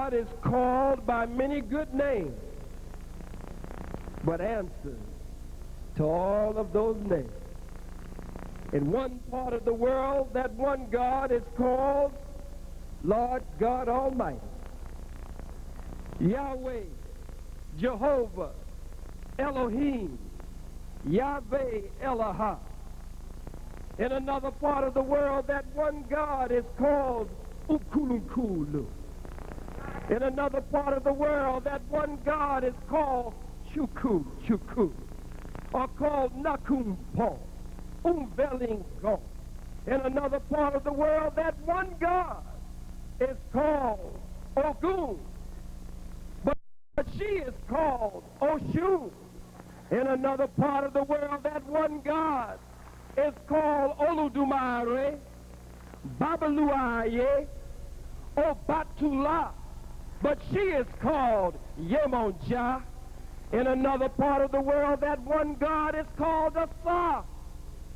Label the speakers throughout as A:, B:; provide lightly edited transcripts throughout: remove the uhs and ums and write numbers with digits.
A: God is called by many good names, but answers to all of those names. In one part of the world, that one God is called Lord God Almighty, Yahweh, Jehovah, Elohim, Yahweh Elohah. In another part of the world, that one God is called Ukulukulu. In another part of the world, that one God is called Chuku, or called Nakumpo, Umvelingo. In another part of the world, that one God is called Ogun, but she is called Oshun. In another part of the world, that one God is called Oludumare, Babaluaye, or Batula, but she is called Yemonja. In another part of the world, that one God is called Asa,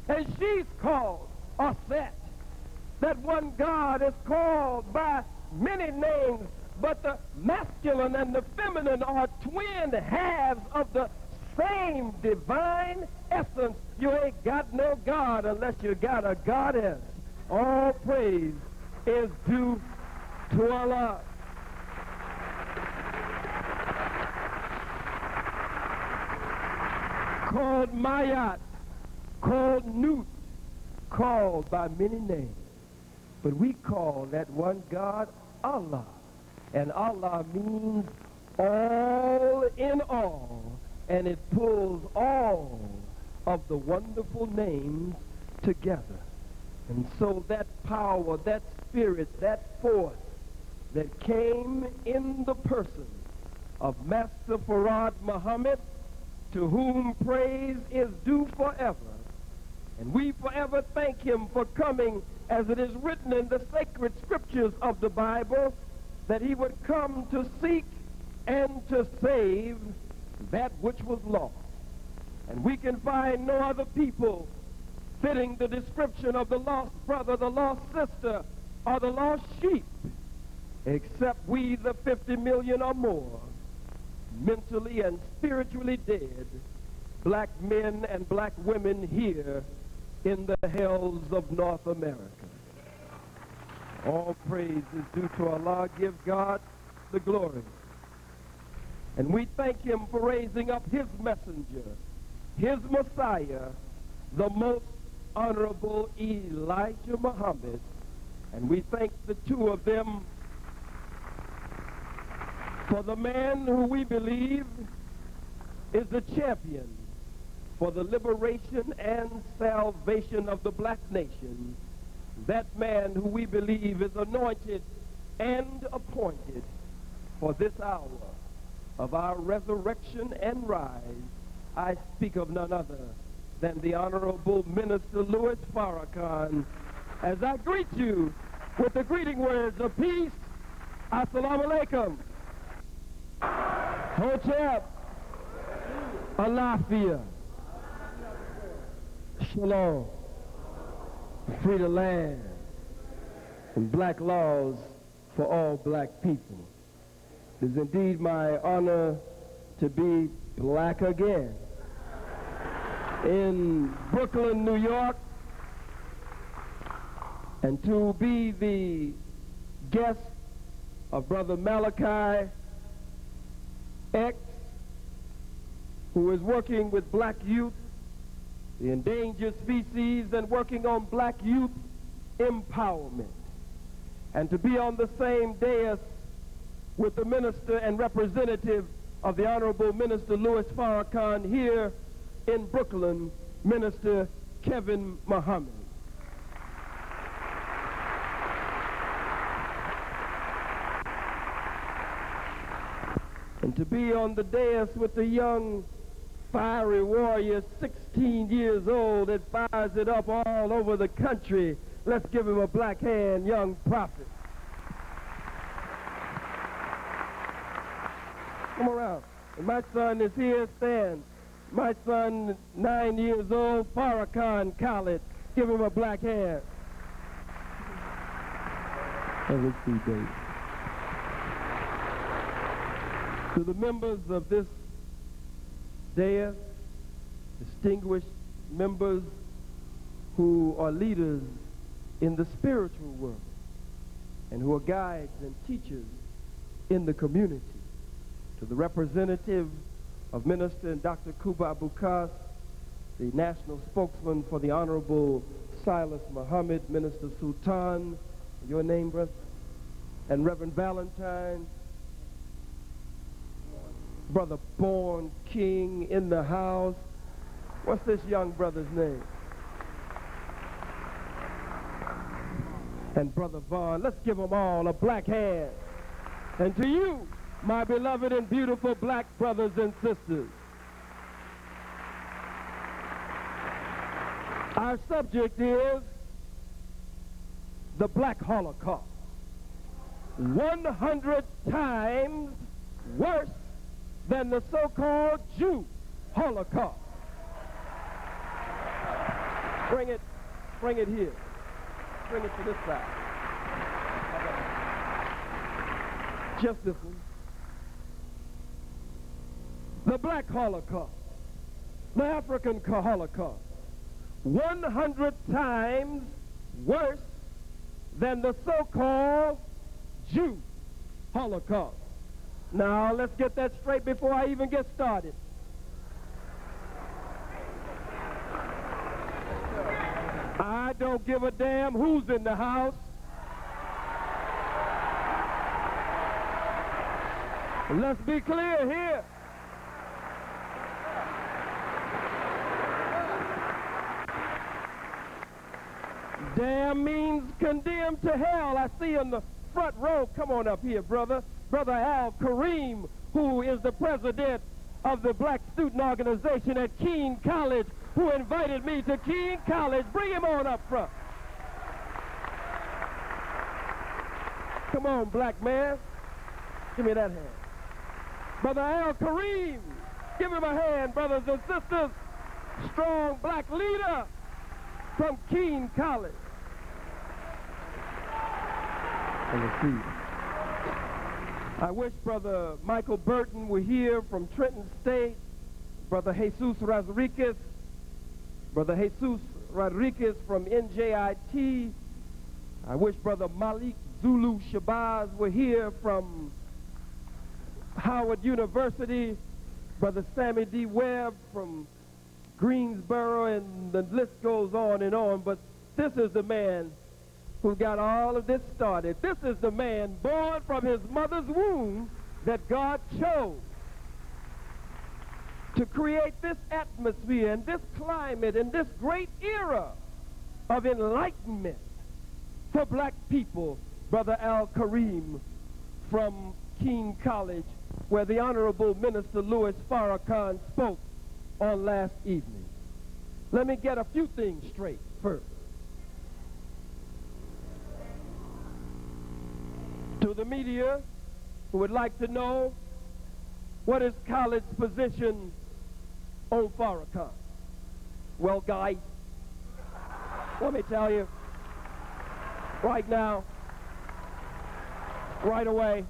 A: and she's called Aset. That one God is called by many names, but the masculine and the feminine are twin halves of the same divine essence. You ain't got no God unless you got a goddess. All praise is due to Allah. Called Mayat, called Nut, called by many names. But we call that one God Allah. And Allah means all in all. And it pulls all of the wonderful names together. And so that power, that spirit, that force that came in the person of Master Khalid Muhammad, to whom praise is due forever. And we forever thank him for coming, as it is written in the sacred scriptures of the Bible, that he would come to seek and to save that which was lost. And we can find no other people fitting the description of the lost brother, the lost sister, or the lost sheep, except we, the 50 million or more, mentally and spiritually dead black men and black women here in the hells of North America. All praise is due to Allah. Give God the glory. And we thank him for raising up his messenger, his Messiah, the most honorable Elijah Muhammad. And we thank the two of them for the man who we believe is the champion for the liberation and salvation of the black nation. That man who we believe is anointed and appointed for this hour of our resurrection and rise. I speak of none other than the Honorable Minister Louis Farrakhan, as I greet you with the greeting words of peace. Assalamu alaikum. Hotep. Alafia. Shalom. Free the land. And black laws for all black people. It is indeed my honor to be black again. In Brooklyn, New York, and to be the guest of Brother Malachi X, who is working with black youth, the endangered species, and working on black youth empowerment. And to be on the same dais with the minister and representative of the Honorable Minister Louis Farrakhan here in Brooklyn, Minister Kevin Muhammad. And to be on the dais with the young fiery warrior, 16 years old, that fires it up all over the country. Let's give him a black hand, young prophet. Come around. And my son is here, stand. My son, 9 years old, Farrakhan Khalid. Give him a black hand. Let's see, Dave. To the members of this dais, distinguished members who are leaders in the spiritual world and who are guides and teachers in the community, to the representative of Minister Dr. Kuba Abukas, the national spokesman for the Honorable Silas Muhammad, Minister Sultan, your name, brother, and Reverend Valentine, Brother Born King in the house. What's this young brother's name? And Brother Vaughn. Let's give them all a black hand. And to you, my beloved and beautiful black brothers and sisters, our subject is the Black Holocaust. 100 times worse than the so-called Jew Holocaust. Bring it here. Bring it to this side. Just this one. The Black Holocaust, the African Holocaust, 100 times worse than the so-called Jew Holocaust. Now, let's get that straight before I even get started. I don't give a damn who's in the house. Let's be clear here. Damn means condemned to hell. I see in the front row, come on up here, brother. Brother Al Kareem, who is the president of the Black Student Organization at Keene College, who invited me to Keene College. Bring him on up front. Come on, black man. Give me that hand. Brother Al Kareem, give him a hand, brothers and sisters. Strong black leader from Keene College. Let's see. I wish Brother Michael Burton were here from Trenton State. Brother Jesus Rodriguez from NJIT. I wish Brother Malik Zulu Shabazz were here from Howard University. Brother Sammy D. Webb from Greensboro, and the list goes on and on. But this is the man who got all of this started. This is the man born from his mother's womb that God chose to create this atmosphere and this climate and this great era of enlightenment for black people. Brother Al Kareem from Keene College, where the Honorable Minister Louis Farrakhan spoke on last evening. Let me get a few things straight first. To the media who would like to know, what is Khalid's position on Farrakhan? Well, guys, let me tell you, right now, right away,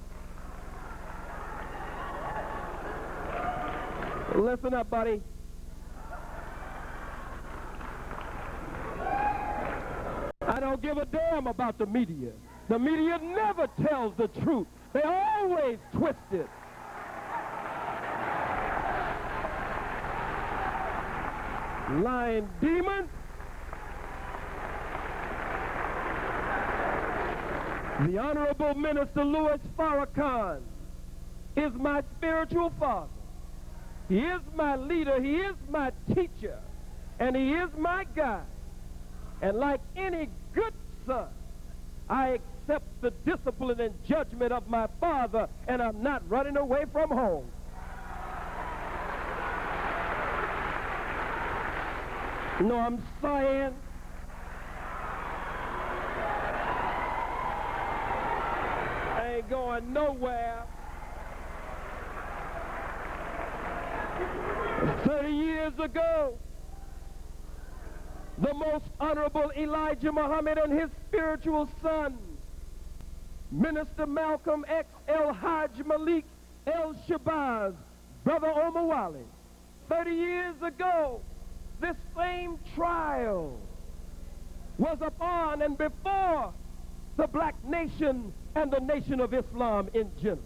A: listen up, buddy. I don't give a damn about the media. The media never tells the truth. They always twist it. Lying demon. The Honorable Minister Louis Farrakhan is my spiritual father. He is my leader. He is my teacher. And he is my guide. And like any good son, I accept the discipline and judgment of my father, and I'm not running away from home. You know what I'm saying? I ain't going nowhere. 30 years ago, the Most Honorable Elijah Muhammad and his spiritual son, Minister Malcolm X. El Hajj Malik, El Shabazz, Brother Omar Wally. 30 years ago, this same trial was upon and before the black nation and the nation of Islam in general.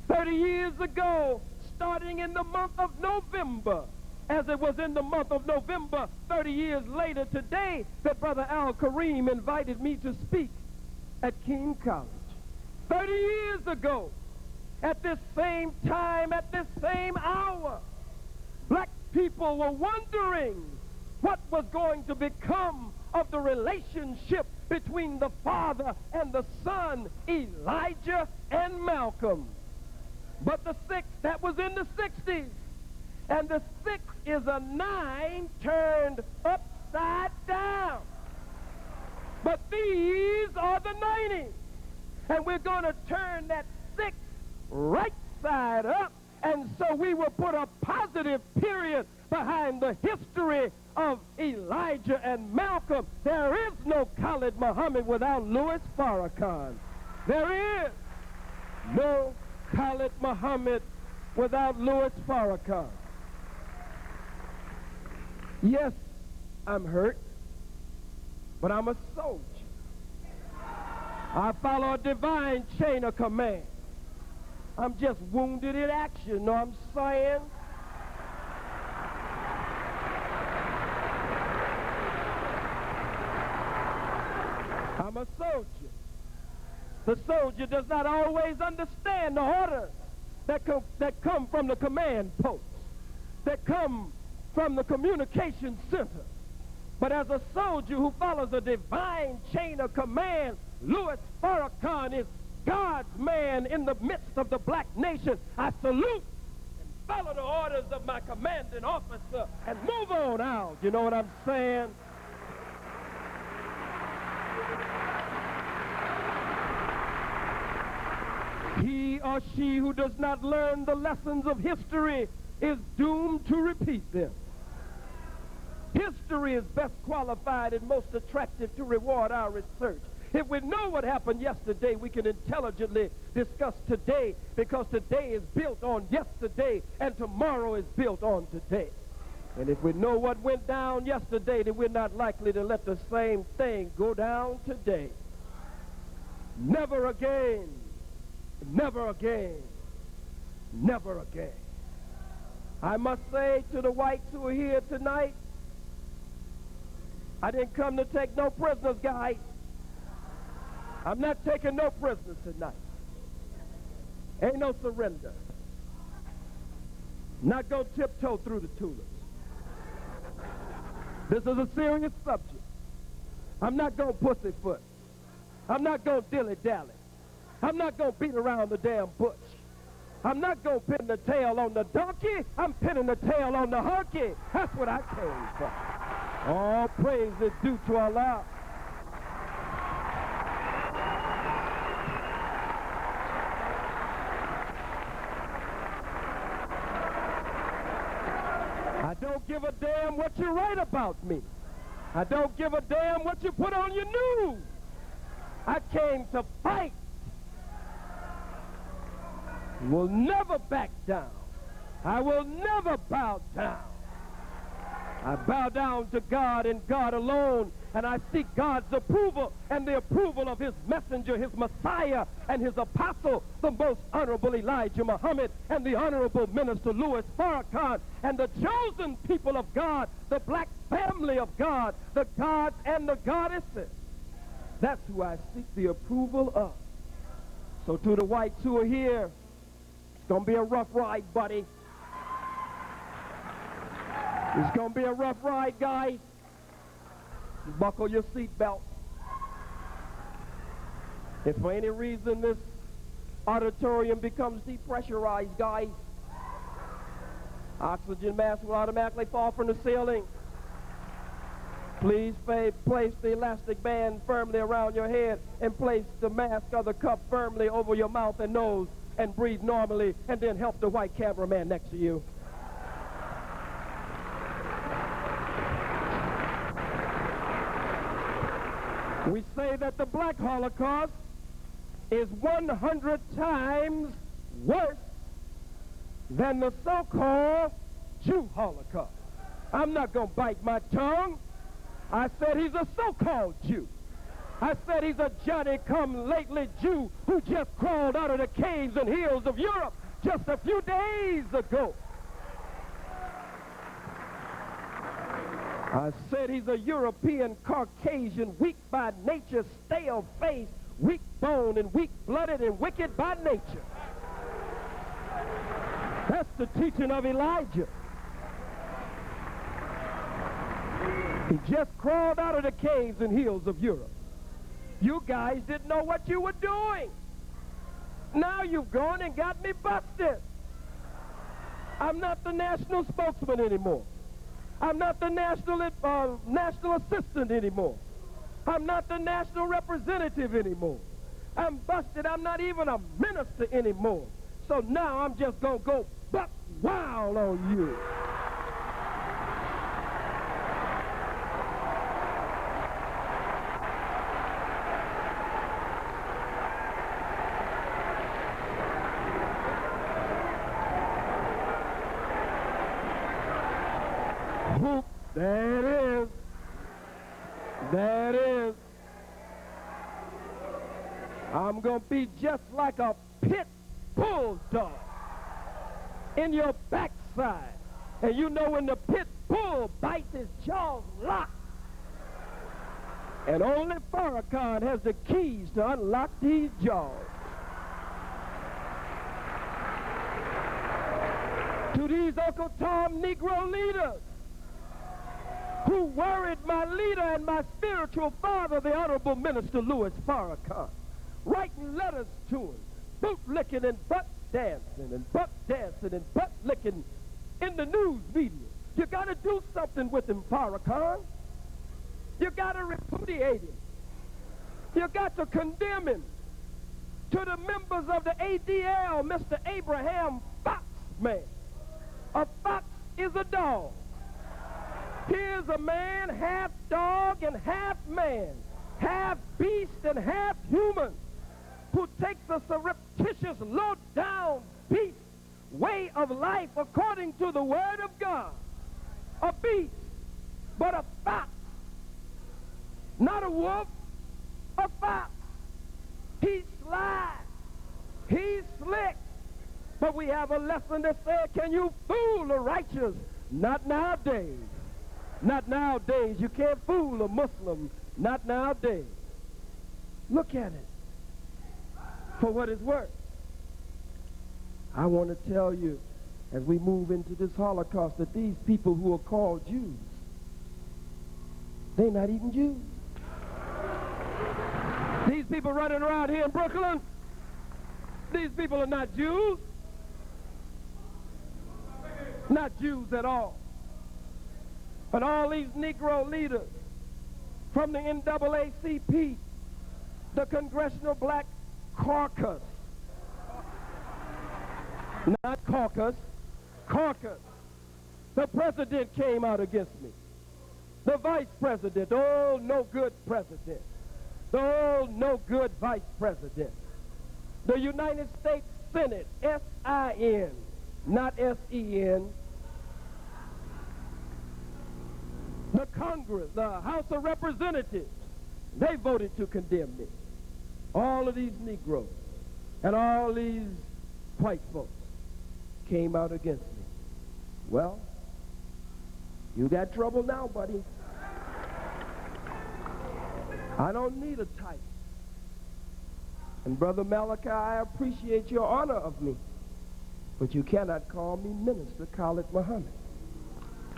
A: 30 years ago, starting in the month of November, as it was in the month of November 30 years later today, that Brother Al Kareem invited me to speak at King College. 30 years ago, at this same time, at this same hour, black people were wondering what was going to become of the relationship between the father and the son, Elijah and Malcolm. But the six, that was in the 60s. And the 6 is a 9 turned upside down. But these are the 90s. And we're going to turn that 6 right side up. And so we will put a positive period behind the history of Elijah and Malcolm. There is no Khalid Muhammad without Louis Farrakhan. There is no Khalid Muhammad without Louis Farrakhan. Yes, I'm hurt, but I'm a soldier. I follow a divine chain of command. I'm just wounded in action, know what I'm saying? I'm a soldier. The soldier does not always understand the orders that come from the command post, that come from the communication center. But as a soldier who follows a divine chain of command, Louis Farrakhan is God's man in the midst of the black nation. I salute and follow the orders of my commanding officer and move on out. You know what I'm saying? He or she who does not learn the lessons of history is doomed to repeat them. History is best qualified and most attractive to reward our research. If we know what happened yesterday, we can intelligently discuss today, because today is built on yesterday and tomorrow is built on today. And if we know what went down yesterday, then we're not likely to let the same thing go down today. Never again. Never again. Never again. I must say to the whites who are here tonight, I didn't come to take no prisoners, guys. I'm not taking no prisoners tonight. Ain't no surrender. Not gonna tiptoe through the tulips. This is a serious subject. I'm not gonna pussyfoot. I'm not gonna dilly-dally. I'm not gonna beat around the damn bush. I'm not gonna pin the tail on the donkey. I'm pinning the tail on the hunky. That's what I came for. All praise is due to Allah. I don't give a damn what you write about me. I don't give a damn what you put on your news. I came to fight. Will never back down. I will never bow down. I bow down to God and God alone, and I seek God's approval and the approval of his messenger, his Messiah, and his apostle, the most honorable Elijah Muhammad, and the honorable minister Louis Farrakhan, and the chosen people of God, the black family of God, the gods and the goddesses. That's who I seek the approval of. So to the whites who are here, it's going to be a rough ride, buddy. It's going to be a rough ride, guys. Buckle your seatbelt. If for any reason this auditorium becomes depressurized, guys, oxygen mask will automatically fall from the ceiling. Please place the elastic band firmly around your head and place the mask or the cup firmly over your mouth and nose and breathe normally, and then help the white cameraman next to you. We say that the black Holocaust is 100 times worse than the so-called Jew Holocaust. I'm not going to bite my tongue. I said he's a so-called Jew. I said he's a Johnny-come-lately Jew who just crawled out of the caves and hills of Europe just a few days ago. I said he's a European Caucasian, weak by nature, stale-faced, weak-boned and weak-blooded and wicked by nature. That's the teaching of Elijah. He just crawled out of the caves and hills of Europe. You guys didn't know what you were doing. Now you've gone and got me busted. I'm not the national spokesman anymore. I'm not the national assistant anymore. I'm not the national representative anymore. I'm busted. I'm not even a minister anymore. So now I'm just going to go buck wild on you. Whoop, there it is. There it is. I'm going to be just like a pit bulldog in your backside. And you know when the pit bull bites, his jaws lock. And only Farrakhan has the keys to unlock these jaws. To these Uncle Tom Negro leaders who worried my leader and my spiritual father, the Honorable Minister Louis Farrakhan, writing letters to him, boot-licking and butt-dancing and butt-licking in the news media. You got to do something with him, Farrakhan. You got to repudiate him. You got to condemn him. To the members of the ADL, Mr. Abraham Foxman. A fox is a dog. Here's a man, half dog and half man, half beast and half human, who takes a surreptitious, low-down beast way of life according to the Word of God. A beast, but a fox. Not a wolf, a fox. He's sly. He's slick. But we have a lesson that said, can you fool the righteous? Not nowadays. Not nowadays. You can't fool a Muslim. Not nowadays. Look at it for what it's worth. I want to tell you, as we move into this Holocaust, that these people who are called Jews, they're not even Jews. These people running around here in Brooklyn, these people are not Jews. Not Jews at all. But all these Negro leaders from the NAACP, the Congressional Black Caucus, not caucus, caucus. The president came out against me. The vice president, oh, no good president. The old no good vice president. The United States Senate, S-I-N, not S-E-N. The Congress, the House of Representatives, they voted to condemn me. All of these Negroes and all these white folks came out against me. Well, you got trouble now, buddy. I don't need a title. And Brother Malachi, I appreciate your honor of me, but you cannot call me Minister Khalid Muhammad.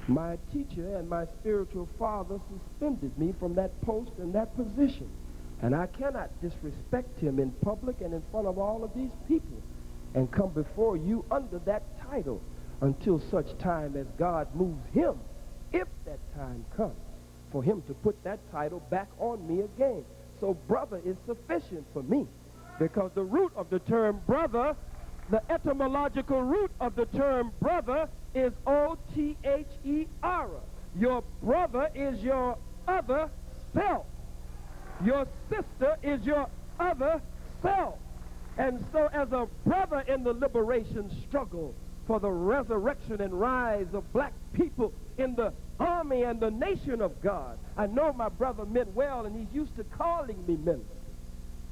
A: My teacher and my spiritual father suspended me from that post and that position, and I cannot disrespect him in public and in front of all of these people and come before you under that title until such time as God moves him, if that time comes, for him to put that title back on me again. So brother is sufficient for me, because the root of the term brother, the etymological root of the term brother is O-T-H-E-R. Your brother is your other self. Your sister is your other self. And so as a brother in the liberation struggle for the resurrection and rise of black people in the army and the nation of God, I know my brother meant well, and he's used to calling me minister.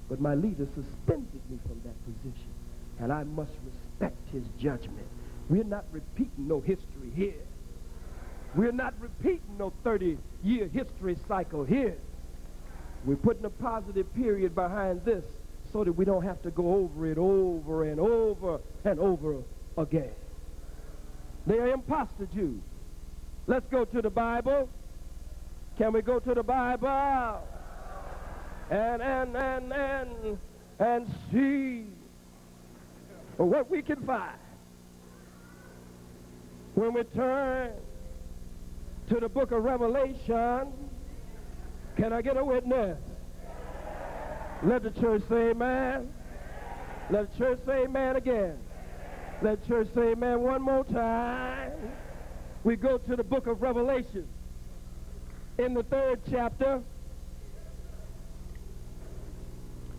A: But my leader suspended me from that position, and I must respect his judgment. We're not repeating no history here. We're not repeating no 30-year history cycle here. We're putting a positive period behind this so that we don't have to go over it over and over and over again. They are imposter Jews. Let's go to the Bible. Can we go to the Bible? And see what we can find. When we turn to the book of Revelation, can I get a witness? Let the church say amen. Let the church say amen again. Let the church say amen one more time. We go to the book of Revelation in the 3rd chapter.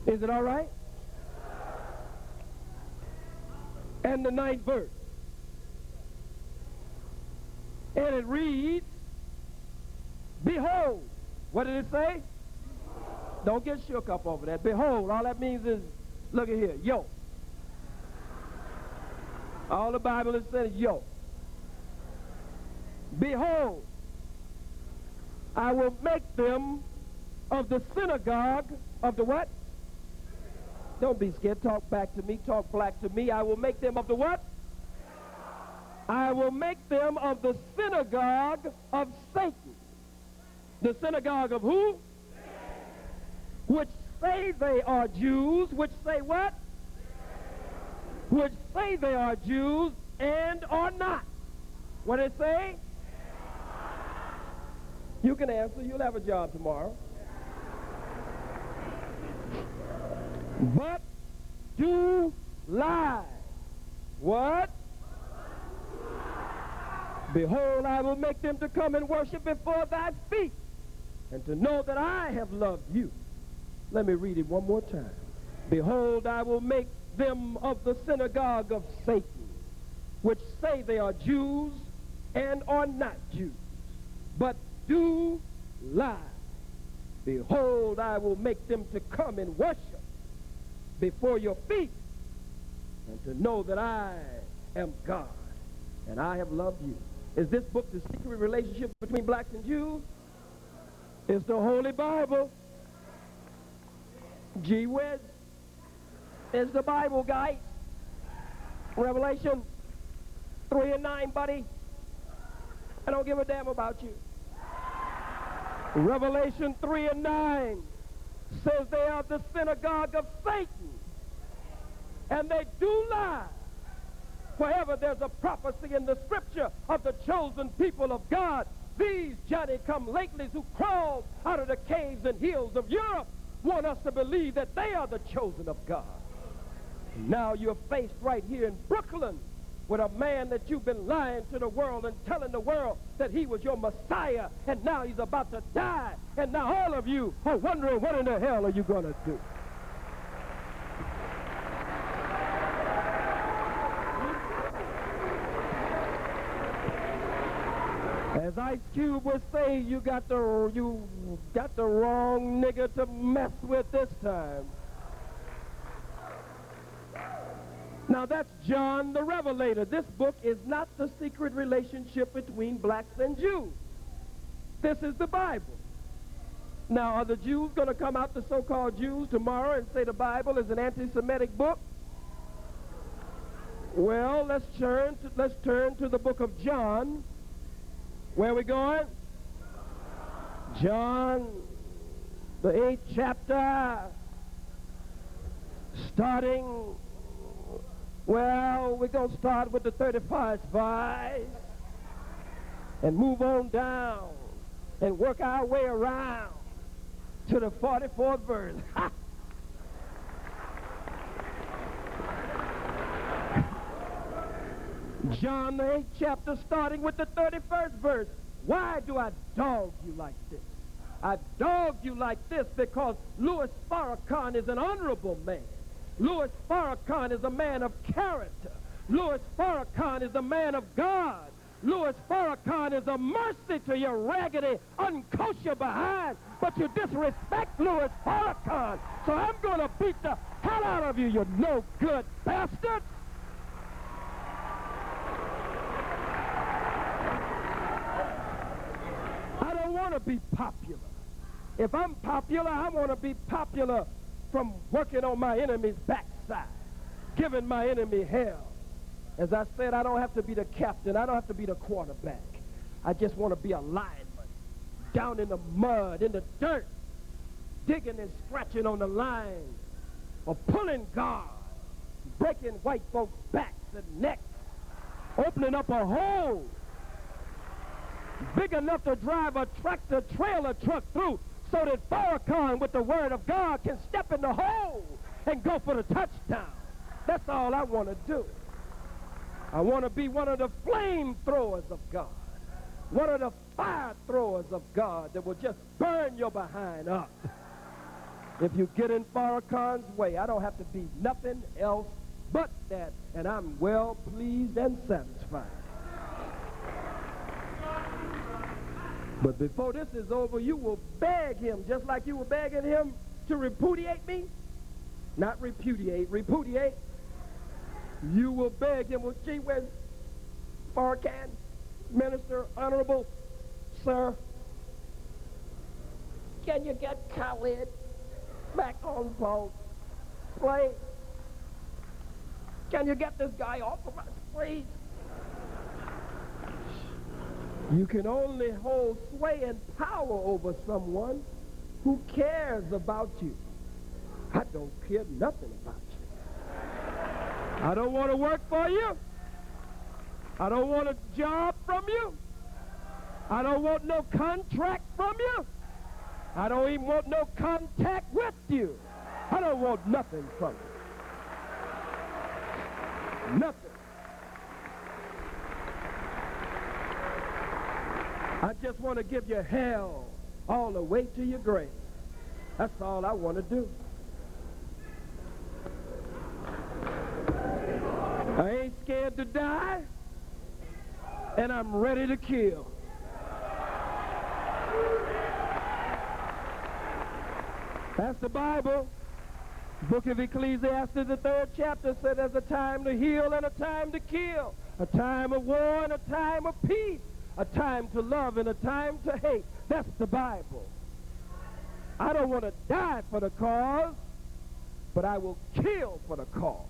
A: Is it all right? And the 9th verse. And it reads, behold. What did it say? Don't get shook up over that. Behold, all that means is, look at here, yo. All the Bible is saying is yo. Behold, I will make them of the synagogue of the what? Don't be scared. Talk back to me. Talk black to me. I will make them of the what? I will make them of the synagogue of Satan. The synagogue of who? Which say they are Jews. Which say what? Which say they are Jews and are not. What did it say? You can answer. You'll have a job tomorrow. But do lie. What? Behold, I will make them to come and worship before thy feet, and to know that I have loved you. Let me read it one more time. Behold, I will make them of the synagogue of Satan, which say they are Jews and are not Jews, but do lie. Behold, I will make them to come and worship before your feet, and to know that I am God, and I have loved you. Is this book the secret relationship between blacks and Jews? It's the Holy Bible. Gee whiz. It's the Bible, guys. Revelation 3 and 9, buddy. I don't give a damn about you. Revelation 3 and 9 says they are the synagogue of Satan, and they do lie. Wherever there's a prophecy in the scripture of the chosen people of God, these Johnny-come-latelys who crawled out of the caves and hills of Europe want us to believe that they are the chosen of God. Now you're faced right here in Brooklyn with a man that you've been lying to the world and telling the world that he was your Messiah, and now he's about to die. And now all of you are wondering, what in the hell are you going to do? As Ice Cube would say, you got the wrong nigga to mess with this time. Now that's John the Revelator. This book is not the secret relationship between blacks and Jews. This is the Bible. Now, are the Jews going to come out, the so-called Jews, tomorrow and say the Bible is an anti-Semitic book? Well, let's turn to the book of John. Where are we going? John, the 8th chapter, starting, well, we're going to start with the 31st verse and move on down and work our way around to the 44th verse. John, the 8th chapter, starting with the 31st verse. Why do I dog you like this? I dog you like this because Louis Farrakhan is an honorable man. Louis Farrakhan is a man of character. Louis Farrakhan is a man of God. Louis Farrakhan is a mercy to your raggedy, unkosher behind, but you disrespect Louis Farrakhan. So I'm going to beat the hell out of you, you no-good bastard. I don't want to be popular. If I'm popular, I want to be popular from working on my enemy's backside, giving my enemy hell. As I said, I don't have to be the captain. I don't have to be the quarterback. I just want to be a lineman, down in the mud, in the dirt, digging and scratching on the line, or pulling guard, breaking white folks' backs and necks, opening up a hole big enough to drive a tractor trailer truck through so that Farrakhan with the word of God can step in the hole and go for the touchdown. That's all I want to do. I want to be one of the flamethrowers of God, one of the fire throwers of God that will just burn your behind up. If you get in Farrakhan's way, I don't have to be nothing else but that, and I'm well pleased and satisfied. But before this is over, you will beg him, just like you were begging him to repudiate me. Not repudiate, repudiate. You will beg him, well, gee whiz, Farrakhan, Minister, Honorable, Sir, can you get Khalid back on boat, please? Can you get this guy off of us, please? You can only hold sway and power over someone who cares about you. I don't care nothing about you. I don't want to work for you. I don't want a job from you. I don't want no contract from you. I don't even want no contact with you. I don't want nothing from you. Nothing. I just want to give you hell all the way to your grave. That's all I want to do. I ain't scared to die, and I'm ready to kill. That's the Bible. Book of Ecclesiastes, the 3rd chapter, said there's a time to heal and a time to kill, a time of war and a time of peace, a time to love and a time to hate. That's the Bible. I don't want to die for the cause, but I will kill for the cause.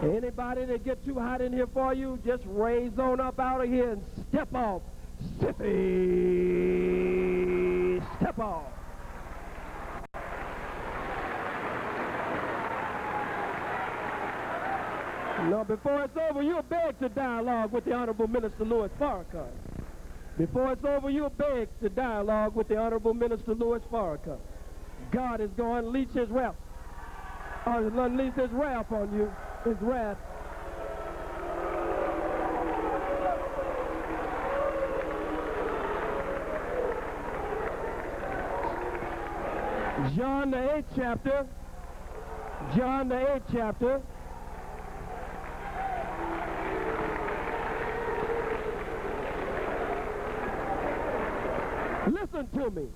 A: Anybody that get too hot in here for you, just raise on up out of here and step off. Sippy, step off. No, before it's over, you'll beg to dialogue with the Honorable Minister Louis Farrakhan. Before it's over, you'll beg to dialogue with the Honorable Minister Louis Farrakhan. God is going to unleash his wrath. Unleash his wrath on you. His wrath. John the 8th chapter. John the 8th chapter. Listen to me.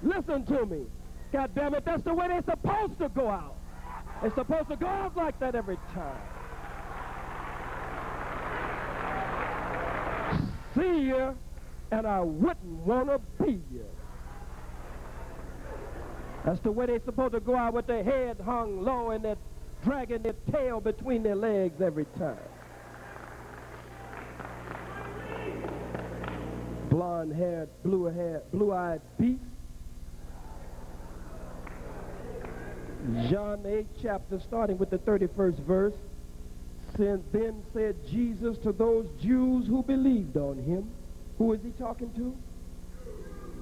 A: Listen to me. God damn it, that's the way they're supposed to go out. They're supposed to go out like that every time. See you, and I wouldn't want to be you. That's the way they're supposed to go out with their head hung low and they're dragging their tail between their legs every time. Blonde-haired, blue-eyed beast. John the 8th chapter, starting with the 31st verse. Then said Jesus to those Jews who believed on him. Who is he talking to?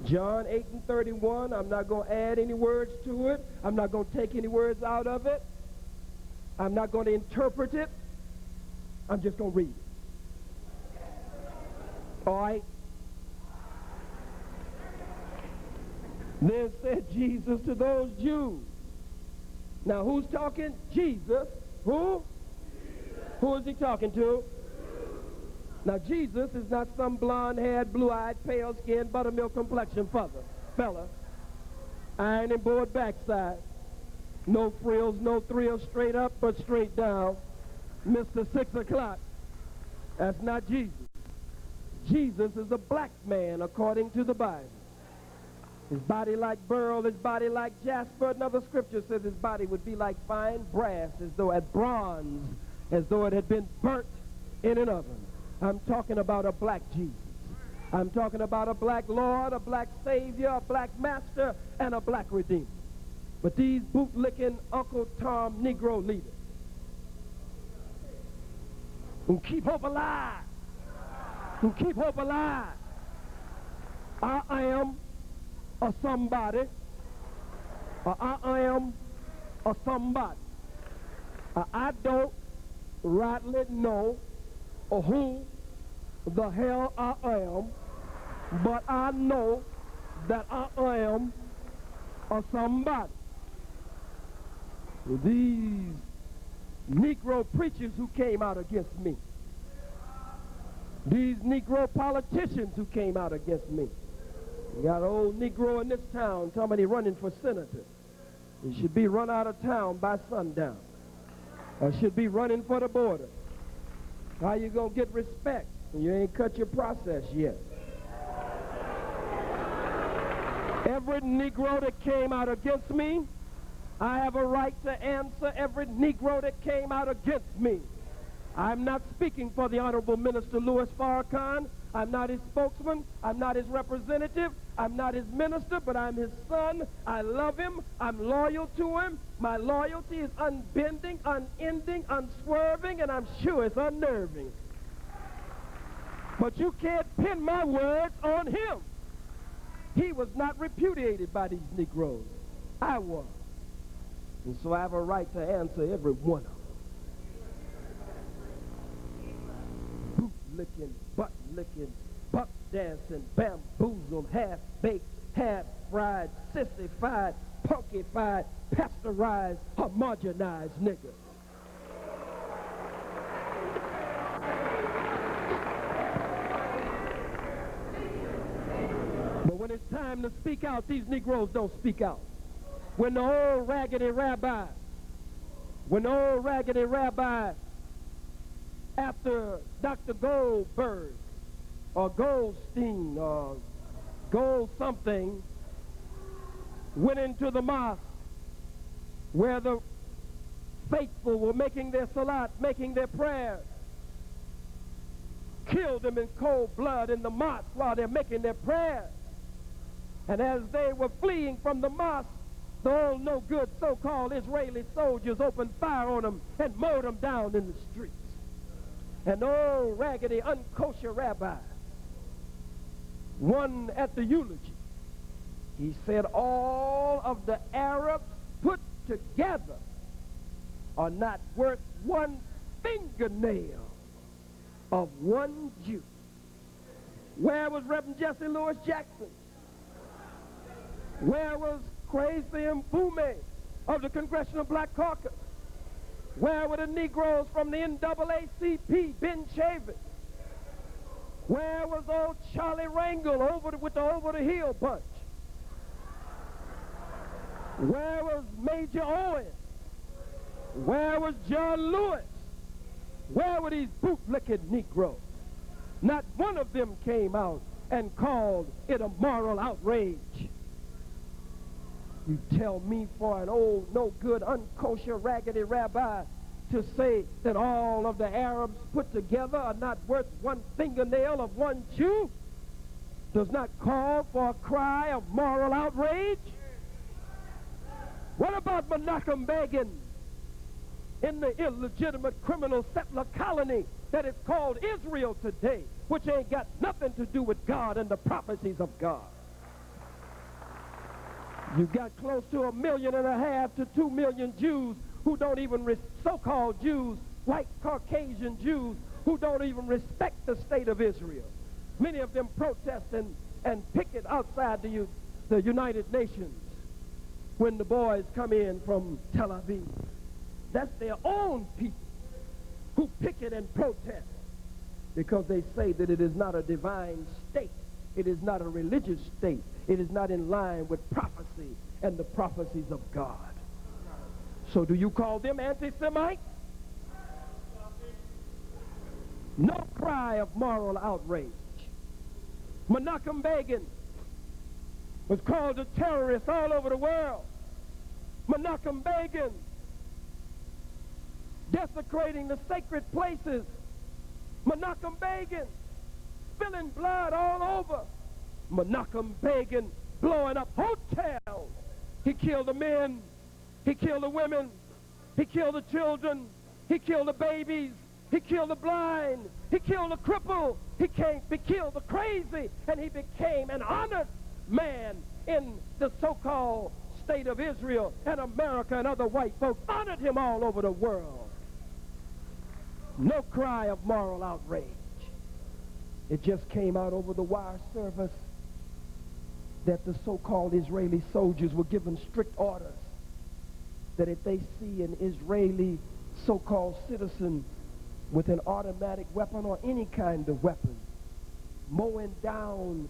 A: John 8:31. I'm not going to add any words to it. I'm not going to take any words out of it. I'm not going to interpret it. I'm just going to read it. All right? Then said Jesus to those Jews. Now who's talking? Jesus. Who? Who is he talking to? Now Jesus is not some blonde-haired, blue-eyed, pale-skinned, buttermilk complexion fella. Iron and board backside. No frills, no thrills, straight up but straight down. Mr. 6 o'clock. That's not Jesus. Jesus is a black man according to the Bible. His body like beryl, his body like jasper. Another scripture says his body would be like fine brass, as though at bronze, as though it had been burnt in an oven. I'm talking about a black Jesus. I'm talking about a black Lord, a black Savior, a black Master, and a black Redeemer. But these boot-licking Uncle Tom Negro leaders who keep hope alive, I am a somebody, or I am a somebody. I don't rightly know who the hell I am, but I know that I am a somebody. These Negro preachers who came out against me, these Negro politicians who came out against me. You got an old Negro in this town telling me he's running for senator. He should be run out of town by sundown. Or should be running for the border. How you gonna get respect when you ain't cut your process yet? Every Negro that came out against me, I have a right to answer every Negro that came out against me. I'm not speaking for the Honorable Minister Louis Farrakhan. I'm not his spokesman. I'm not his representative. I'm not his minister, but I'm his son. I love him. I'm loyal to him. My loyalty is unbending, unending, unswerving, and I'm sure it's unnerving. But you can't pin my words on him. He was not repudiated by these Negroes. I was. And so I have a right to answer every one of them. Boot-licking, butt-licking, buck-dancing, bamboozled, half-baked, half-fried, sissified, punkified, pasteurized, homogenized niggas. But when it's time to speak out, these Negroes don't speak out. When the old raggedy rabbi, after Dr. Goldberg or Goldstein or Gold something went into the mosque where the faithful were making their salat, making their prayers, killed them in cold blood in the mosque while they're making their prayers. And as they were fleeing from the mosque, the old no-good so-called Israeli soldiers opened fire on them and mowed them down in the streets. An old raggedy unkosher rabbi, one at the eulogy, he said all of the Arabs put together are not worth one fingernail of one Jew. Where was Reverend Jesse Lewis Jackson? Where was Kwesi Mfume of the Congressional Black Caucus? Where were the Negroes from the NAACP, Ben Chavis? Where was old Charlie Rangel with the over-the-hill bunch? Where was Major Owen? Where was John Lewis? Where were these bootlicking Negroes? Not one of them came out and called it a moral outrage. You tell me for an old, no-good, unkosher, raggedy rabbi to say that all of the Arabs put together are not worth one fingernail of one Jew does not call for a cry of moral outrage? What about Menachem Begin in the illegitimate criminal settler colony that is called Israel today, which ain't got nothing to do with God and the prophecies of God? You've got close to 1.5 million to 2 million Jews who don't even, so-called Jews, white Caucasian Jews, who don't even respect the state of Israel. Many of them protest and picket outside the the United Nations when the boys come in from Tel Aviv. That's their own people who picket and protest because they say that it is not a divine state. It is not a religious state. It is not in line with prophecy and the prophecies of God. So do you call them anti-Semites? No cry of moral outrage. Menachem Begin was called a terrorist all over the world. Menachem Begin desecrating the sacred places. Menachem Begin spilling blood all over. Menachem Begin blowing up hotels. He killed the men. He killed the women. He killed the children. He killed the babies. He killed the blind. He killed the cripple. He killed the crazy. And he became an honored man in the so-called state of Israel, and America and other white folks honored him all over the world. No cry of moral outrage. It just came out over the wire service that the so-called Israeli soldiers were given strict orders that if they see an Israeli so-called citizen with an automatic weapon or any kind of weapon mowing down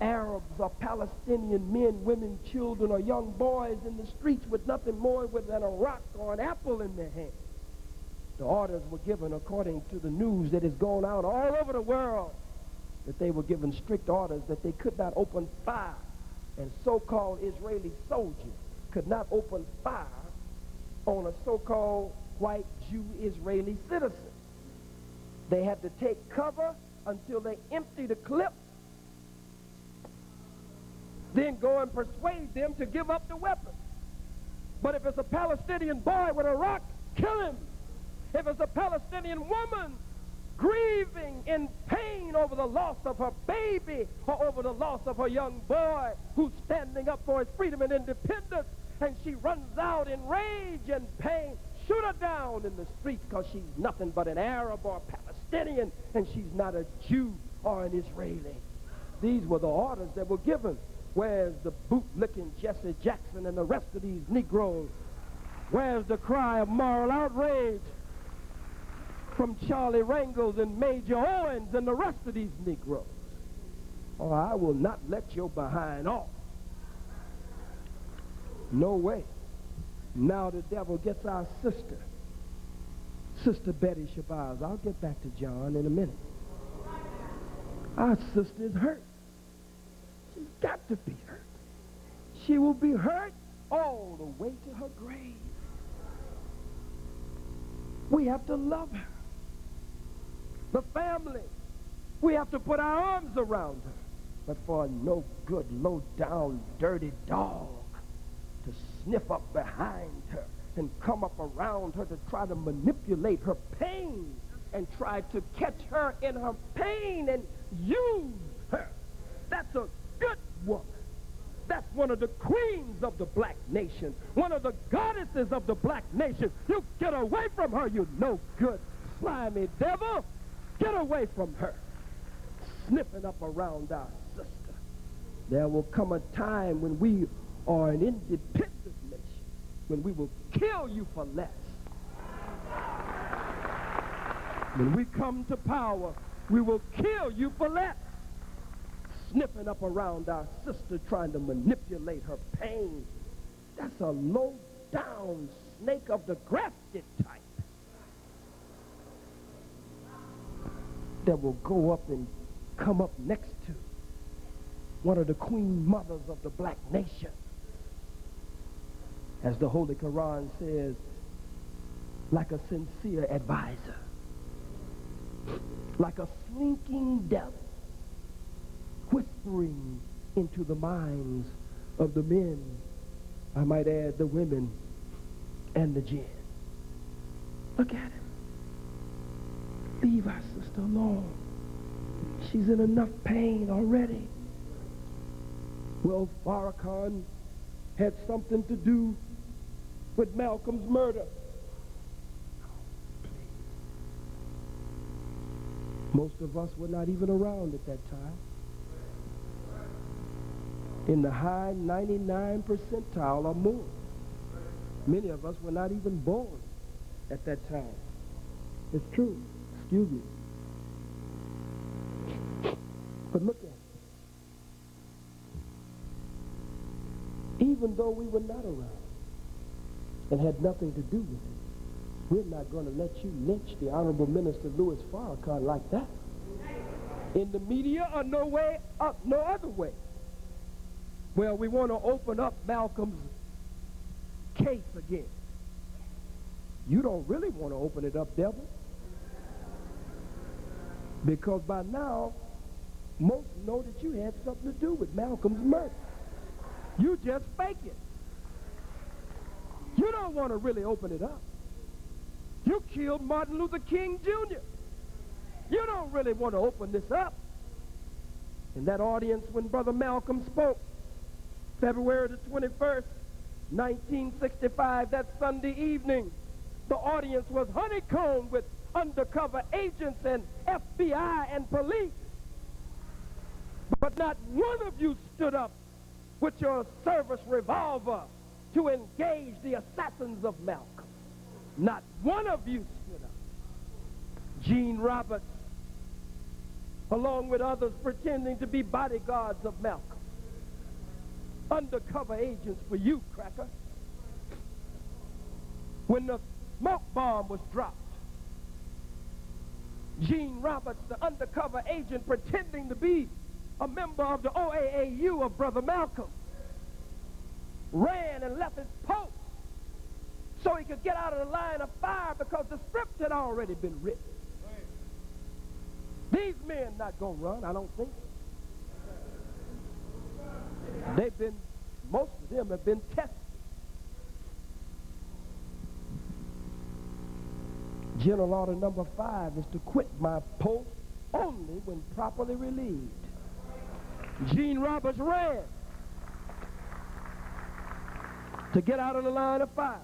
A: Arabs or Palestinian men, women, children, or young boys in the streets with nothing more than a rock or an apple in their hand. The orders were given according to the news that has gone out all over the world, that they were given strict orders that they could not open fire, and so-called Israeli soldiers could not open fire on a so-called white Jew Israeli citizen. They had to take cover until they emptied the clip, then go and persuade them to give up the weapon. But if it's a Palestinian boy with a rock, kill him. If it's a Palestinian woman grieving in pain over the loss of her baby or over the loss of her young boy who's standing up for his freedom and independence, and she runs out in rage and pain, shoot her down in the streets because she's nothing but an Arab or a Palestinian, and she's not a Jew or an Israeli. These were the orders that were given. Where's the boot-licking Jesse Jackson and the rest of these Negroes? Where's the cry of moral outrage from Charlie Rangels and Major Owens and the rest of these Negroes? Or I will not let your behind off. No way. Now the devil gets our sister, Sister Betty Shabazz. I'll get back to John in a minute. Our sister is hurt. She's got to be hurt. She will be hurt all the way to her grave. We have to love her. The family, we have to put our arms around her. But for a no good, low down, dirty dog to sniff up behind her and come up around her to try to manipulate her pain and try to catch her in her pain and use her, that's a good woman. That's one of the queens of the black nation, one of the goddesses of the black nation. You get away from her, you no good, slimy devil. Get away from her, sniffing up around our sister. There will come a time when we are an independent nation, when we will kill you for less. When we come to power, we will kill you for less. Sniffing up around our sister, trying to manipulate her pain. That's a low-down snake of the grafted type that will go up and come up next to one of the queen mothers of the black nation. As the Holy Quran says, like a sincere advisor, like a slinking devil, whispering into the minds of the men, I might add the women and the jinn. Look at him. Leave our sister alone. She's in enough pain already. Well, Farrakhan had something to do with Malcolm's murder. Most of us were not even around at that time. in the high 99 percentile or more. Many of us were not even born at that time. It's true. Excuse me. But look at it. Even though we were not around and had nothing to do with it, we're not going to let you lynch the Honorable Minister Louis Farrakhan like that. In the media or no way up, no other way. Well, we want to open up Malcolm's case again. You don't really want to open it up, devil. Because by now, most know that you had something to do with Malcolm's murder. You just fake it. You don't want to really open it up. You killed Martin Luther King Jr. You don't really want to open this up. In that audience when Brother Malcolm spoke, February the 21st, 1965, that Sunday evening, the audience was honeycombed with undercover agents and FBI and police. But not one of you stood up with your service revolver to engage the assassins of Malcolm. Not one of you stood up. Gene Roberts, along with others pretending to be bodyguards of Malcolm. Undercover agents for you, cracker. When the smoke bomb was dropped, Gene Roberts, the undercover agent pretending to be a member of the OAAU of Brother Malcolm, ran and left his post so he could get out of the line of fire because the script had already been written. These men not going to run, I don't think. Most of them have been tested. General Order number 5 is to quit my post only when properly relieved. Gene Roberts ran to get out of the line of fire.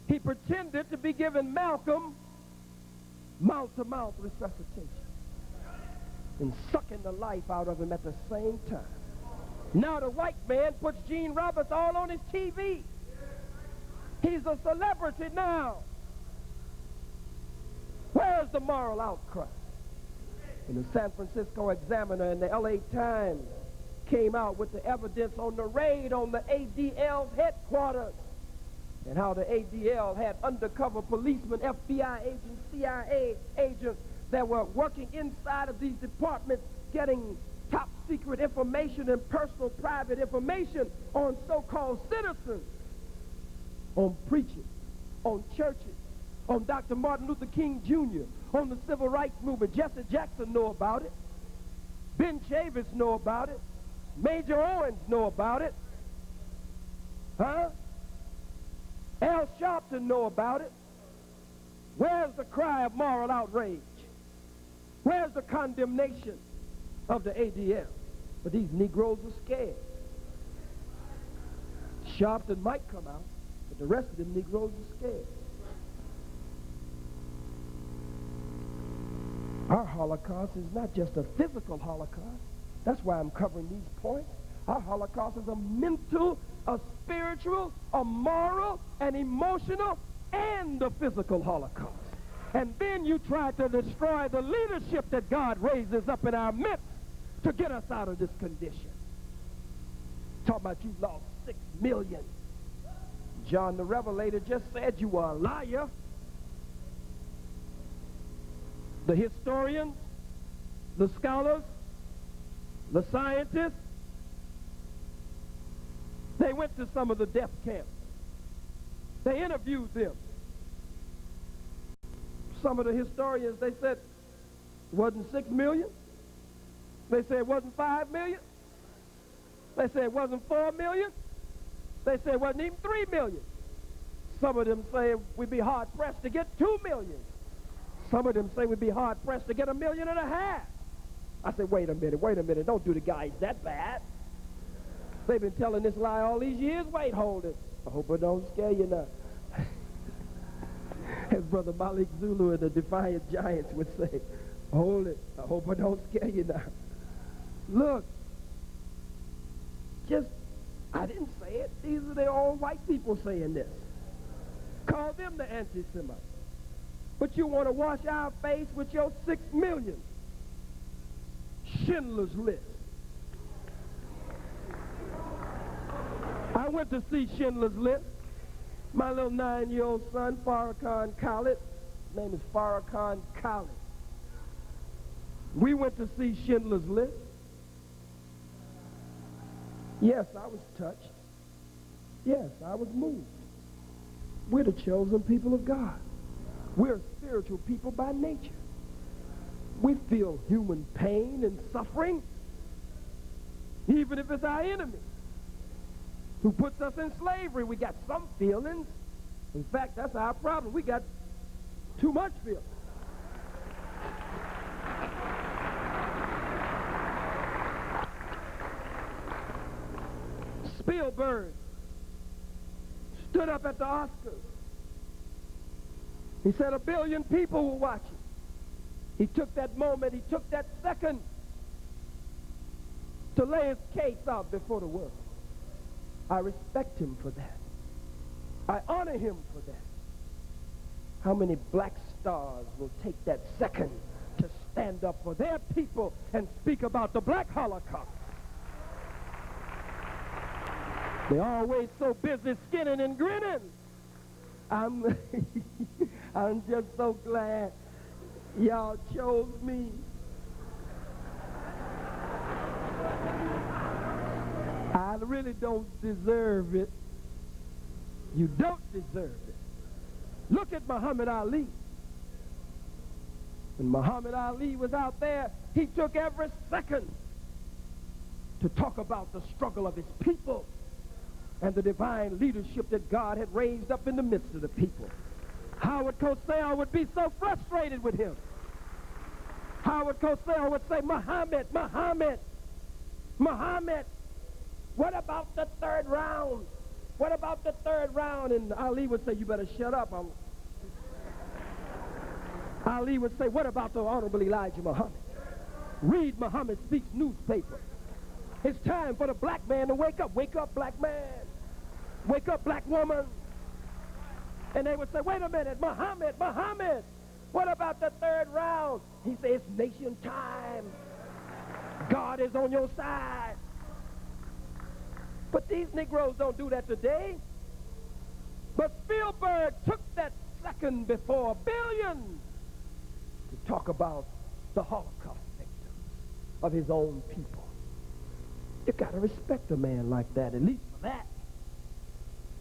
A: He pretended to be giving Malcolm mouth-to-mouth resuscitation and sucking the life out of him at the same time. Now the white man puts Gene Roberts all on his TV. He's a celebrity now. Where's the moral outcry? And the San Francisco Examiner and the LA Times came out with the evidence on the raid on the ADL's headquarters and how the ADL had undercover policemen, FBI agents, CIA agents that were working inside of these departments getting top secret information and personal private information on so-called citizens, on preachers, on churches, on Dr. Martin Luther King Jr., on the civil rights movement. Jesse Jackson know about it. Ben Chavis know about it. Major Owens know about it. Huh? Al Sharpton know about it. Where's the cry of moral outrage? Where's the condemnation of the ADL? But these Negroes are scared. Sharpton might come out, but the rest of them Negroes are scared. Our Holocaust is not just a physical Holocaust. That's why I'm covering these points. Our Holocaust is a mental, a spiritual, a moral, an emotional, and a physical Holocaust. And then you try to destroy the leadership that God raises up in our midst to get us out of this condition. Talking about you lost 6 million. John the Revelator just said you were a liar. The historians, the scholars, the scientists, they went to some of the death camps. They interviewed them. Some of the historians, they said it wasn't 6 million. They said it wasn't 5 million. They said it wasn't 4 million. They said it wasn't even 3 million. Some of them say we'd be hard-pressed to get 2 million. Some of them say we'd be hard-pressed to get 1.5 million. I said, wait a minute, don't do the guys that bad. They've been telling this lie all these years. Wait, hold it. I hope I don't scare you now. As Brother Malik Zulu and the Defiant Giants would say, hold it. I hope I don't scare you now. Look, I didn't say it. These are their own white people saying this. Call them the anti-Semites. But you want to wash our face with your 6 million. Schindler's List. I went to see Schindler's List. My little 9-year-old son, Farrakhan Khalid, his name is Farrakhan Khalid. We went to see Schindler's List. Yes, I was touched. Yes, I was moved. We're the chosen people of God. We're spiritual people by nature. We feel human pain and suffering, even if it's our enemy who puts us in slavery. We got some feelings. In fact, that's our problem. We got too much feeling. Spielberg stood up at the Oscars. He said 1 billion people were watching. He took that moment, he took that second to lay his case out before the world. I respect him for that. I honor him for that. How many black stars will take that second to stand up for their people and speak about the black Holocaust? They're always so busy skinning and grinning. I'm just so glad y'all chose me. I really don't deserve it. You don't deserve it. Look at Muhammad Ali. When Muhammad Ali was out there, he took every second to talk about the struggle of his people and the divine leadership that God had raised up in the midst of the people. Howard Cosell would be so frustrated with him. Howard Cosell would say, Muhammad, Muhammad, Muhammad, what about the third round? What about the third round? And Ali would say, you better shut up. Ali would say, what about the Honorable Elijah Muhammad? Read Muhammad Speaks newspaper. It's time for the black man to wake up. Wake up, black man. Wake up, black woman. And they would say, wait a minute, Muhammad, Muhammad, what about the third round? He says, it's nation time. God is on your side. But these Negroes don't do that today. But Spielberg took that second before 1 billion to talk about the Holocaust victims of his own people. You got to respect a man like that, at least for that.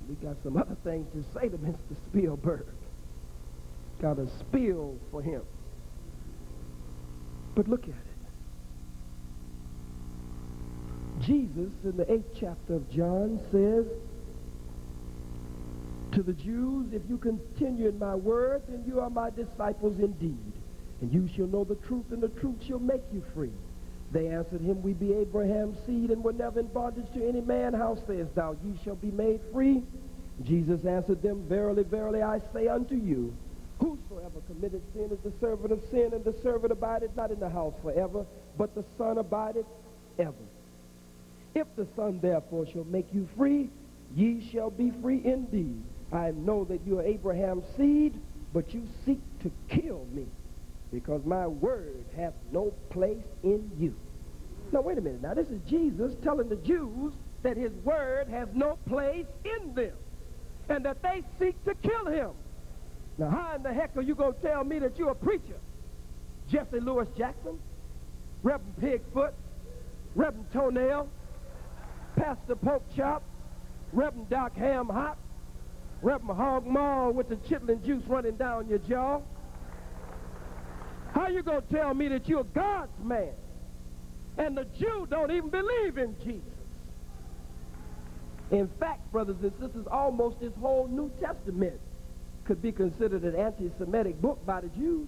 A: We got some other things to say to Mr. Spielberg. Got a spiel for him. But look at it. Jesus, in the 8th chapter of John, says to the Jews, if you continue in my word, then you are my disciples indeed. And you shall know the truth, and the truth shall make you free. They answered him, we be Abraham's seed, and were never in bondage to any man. How sayest thou, ye shall be made free? Jesus answered them, verily, verily, I say unto you, whosoever committeth sin is the servant of sin, and the servant abideth not in the house forever, but the Son abideth ever. If the Son therefore shall make you free, ye shall be free indeed. I know that you are Abraham's seed, but you seek to kill me, because my word hath no place in you. Now, wait a minute. Now, this is Jesus telling the Jews that his word has no place in them, and that they seek to kill him. Now, how in the heck are you going to tell me that you're a preacher? Jesse Lewis Jackson, Reverend Pigfoot, Reverend Toenail, Pastor Pork Chop, Reverend Doc Ham Hot, Reverend Hog Maul with the chitlin juice running down your jaw. How you going to tell me that you're God's man? And the Jew don't even believe in Jesus. In fact, brothers and sisters, almost this whole New Testament could be considered an anti-Semitic book by the Jews,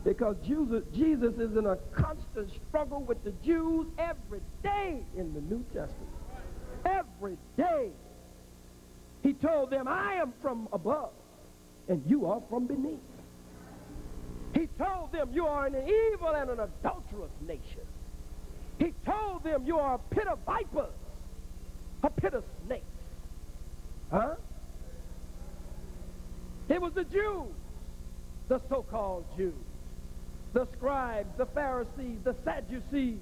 A: because Jesus is in a constant struggle with the Jews every day in the New Testament. Every day. He told them, I am from above, and you are from beneath. He told them, you are an evil and an adulterous nation. He told them, you are a pit of vipers. a pit of snakes. Huh? It was the Jews, the so-called Jews, the scribes, the Pharisees, the Sadducees.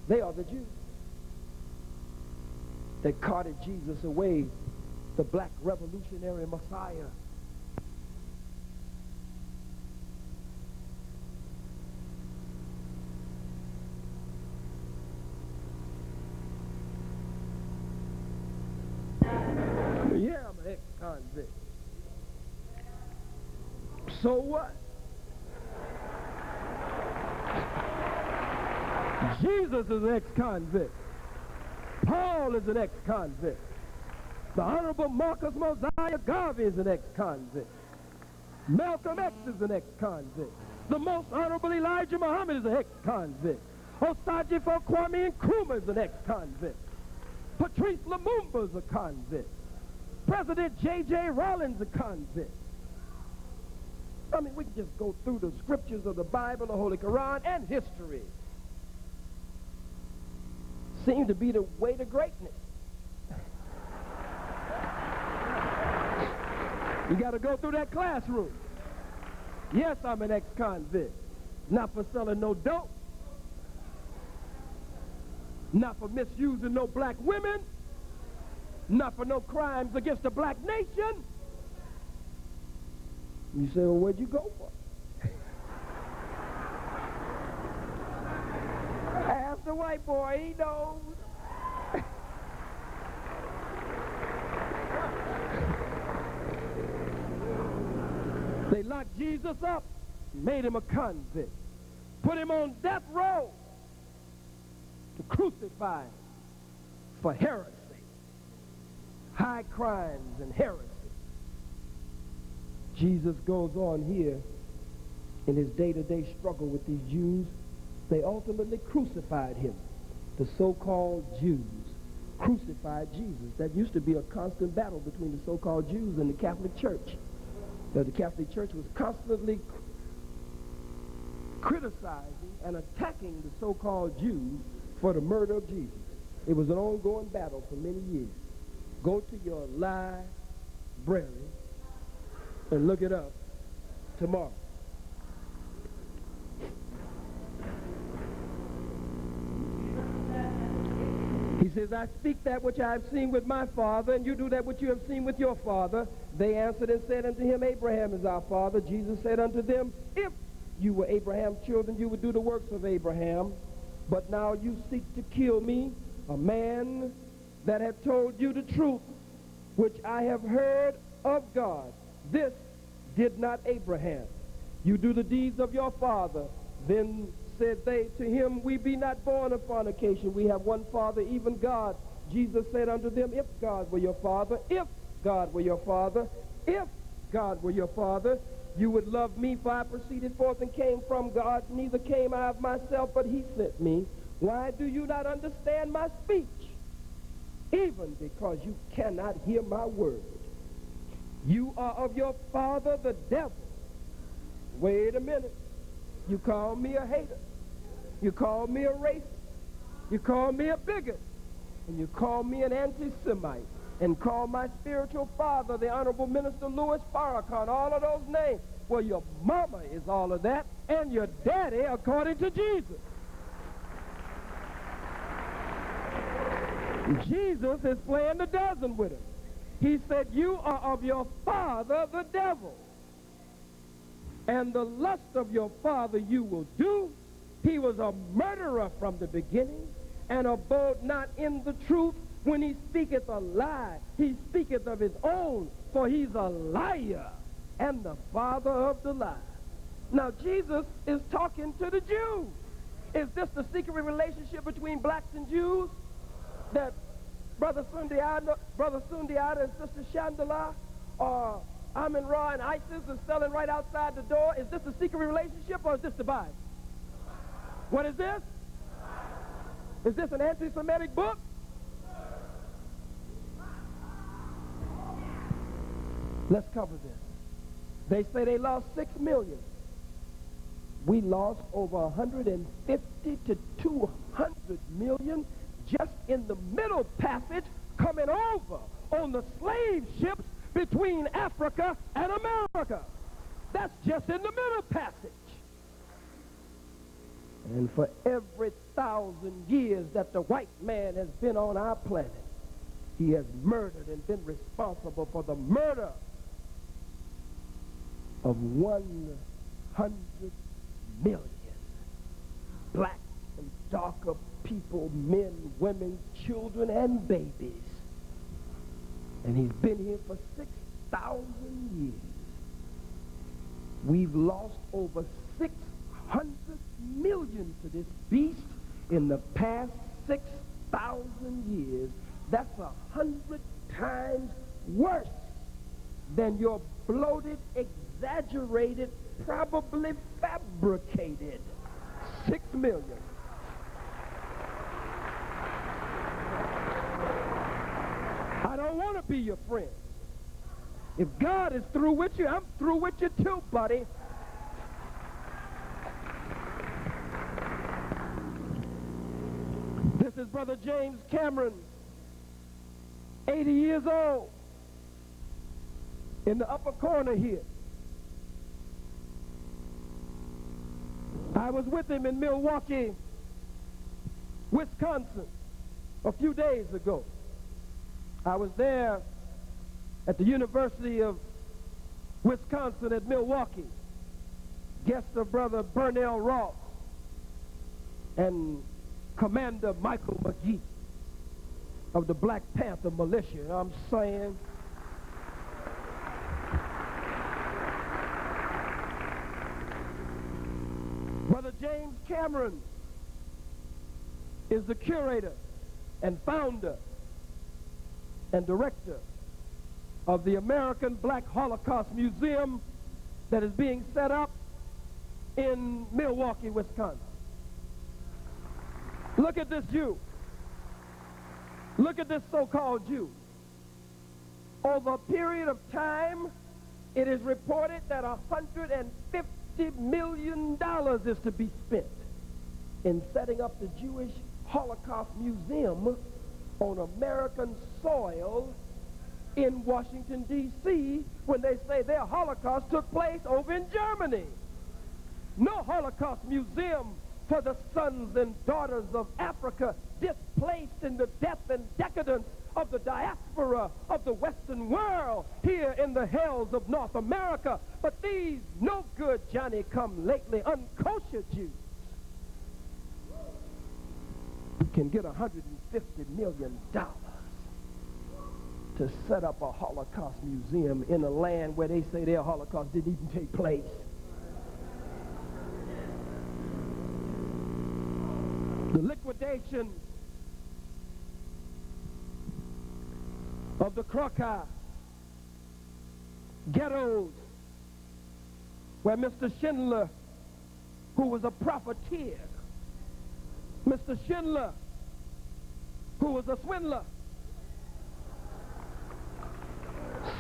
A: They are the Jews that carted Jesus away, the black revolutionary Messiah. Yeah, I'm an ex-convict. So what? Jesus is an ex-convict. Paul is an ex-convict. The Honorable Marcus Mosiah Garvey is an ex-convict. Malcolm X is an ex-convict. The Most Honorable Elijah Muhammad is an ex-convict. Osagyefo Kwame Nkrumah is an ex-convict. Patrice Lumumba is a convict. President J.J. Rollins is a convict. I mean, we can just go through the scriptures of the Bible, the Holy Quran, and history. Seems to be the way to greatness. You got to go through that classroom. Yes, I'm an ex-convict. Not for selling no dope. Not for misusing no black women. Not for no crimes against the black nation. You say, well, where'd you go for? Ask the white boy, he knows. They locked Jesus up, made him a convict, put him on death row to crucify him for heresy, high crimes and heresy. Jesus goes on here in his day-to-day struggle with these Jews. They ultimately crucified him. The so-called Jews crucified Jesus. That used to be a constant battle between the so-called Jews and the Catholic Church. The Catholic Church was constantly criticizing and attacking the so-called Jews for the murder of Jesus. It was an ongoing battle for many years. Go to your library and look it up tomorrow. He says, I speak that which I have seen with my father, and you do that which you have seen with your father. They answered and said unto him, Abraham is our father. Jesus said unto them, if you were Abraham's children, you would do the works of Abraham. But now you seek to kill me, a man that had told you the truth, which I have heard of God. This did not Abraham. You do the deeds of your father. Then said they to him, we be not born of fornication. We have one Father, even God. Jesus said unto them, if God were your father, if God were your father, if God were your father, you would love me, for I proceeded forth and came from God. Neither came I of myself, but he sent me. Why do you not understand my speech? Even because you cannot hear my word. You are of your father, the devil. Wait a minute. You call me a hater. You call me a racist. You call me a bigot. And you call me an anti-Semite. And call my spiritual father, the Honorable Minister Louis Farrakhan, all of those names. Well, your mama is all of that, and your daddy, according to Jesus. Jesus is playing the dozen with him. He said, you are of your father, the devil. And the lust of your father you will do. He was a murderer from the beginning, and abode not in the truth. When he speaketh a lie, he speaketh of his own, for he's a liar and the father of the lie. Now, Jesus is talking to the Jews. Is this the secret relationship between blacks and Jews that Brother Sundiata and Sister Chandala or Amin Ra and ISIS is selling right outside the door? Is this a secret relationship, or is this the Bible? What is this? Is this an anti-Semitic book? Let's cover this. They say they lost 6 million. We lost over 150 to 200 million just in the middle passage coming over on the slave ships between Africa and America. That's just in the middle passage. And for every 1,000 years that the white man has been on our planet, he has murdered and been responsible for the murder of 100 million black and darker people, men, women, children, and babies. And he's been here for 6,000 years. We've lost over 600 million to this beast in the past 6,000 years. That's 100 times worse than your bloated, exaggerated, probably fabricated 6 million. I don't want to be your friend. If God is through with you, I'm through with you too, buddy. This is Brother James Cameron, 80 years old, in the upper corner here. I was with him in Milwaukee, Wisconsin, a few days ago. I was there at the University of Wisconsin at Milwaukee, guest of Brother Burnell Ross and Commander Michael McGee of the Black Panther militia. You know what I'm saying? Brother James Cameron is the curator and founder and director of the American Black Holocaust Museum that is being set up in Milwaukee, Wisconsin. Look at this Jew. Look at this so-called Jew. Over a period of time, it is reported that $150 million is to be spent in setting up the Jewish Holocaust Museum on American soil in Washington, D.C., when they say their Holocaust took place over in Germany. No Holocaust museum for the sons and daughters of Africa displaced in the death and decadence of the diaspora of the Western world here in the hells of North America. But these no-good Johnny-come-lately unkosher Jews can get $150 million to set up a Holocaust museum in a land where they say their Holocaust didn't even take place. The liquidation of the Krakow ghettos, where Mr. Schindler, who was a profiteer, Mr. Schindler, who was a swindler,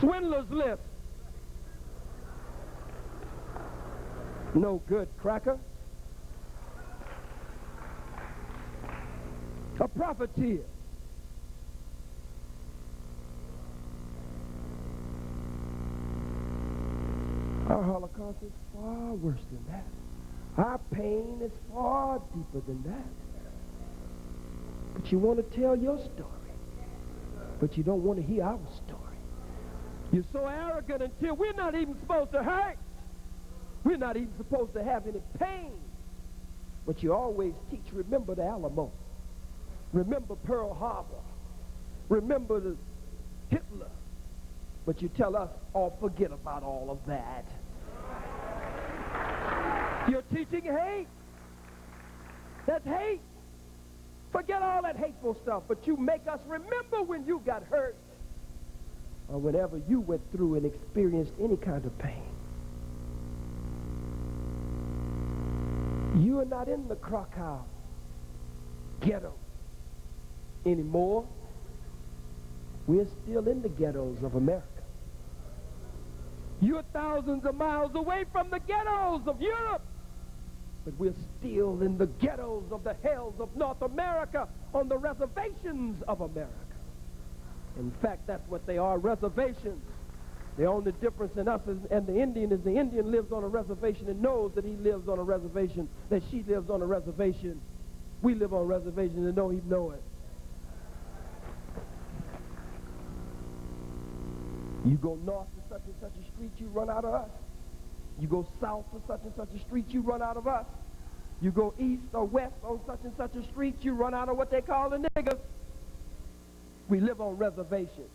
A: swindler's list, no good cracker, a profiteer. Our Holocaust is far worse than that. Our pain is far deeper than that. But you want to tell your story, but you don't want to hear our story. You're so arrogant until we're not even supposed to hurt. We're not even supposed to have any pain. But you always teach, remember the Alamo. Remember Pearl Harbor. Remember the Hitler. But you tell us, oh, forget about all of that. You're teaching hate. That's hate. Forget all that hateful stuff, but you make us remember when you got hurt or whenever you went through and experienced any kind of pain. You are not in the Krakow ghetto anymore. We're still in the ghettos of America. You're thousands of miles away from the ghettos of Europe, but we're still in the ghettos of the hells of North America, on the reservations of America. In fact, that's what they are, reservations. The only difference in us and the Indian is the Indian lives on a reservation and knows that he lives on a reservation, that she lives on a reservation. We live on reservations and don't even know it. You go north to such and such a street, you run out of us. You go south to such and such a street, you run out of us. You go east or west on such and such a street, you run out of what they call the niggers. We live on reservations,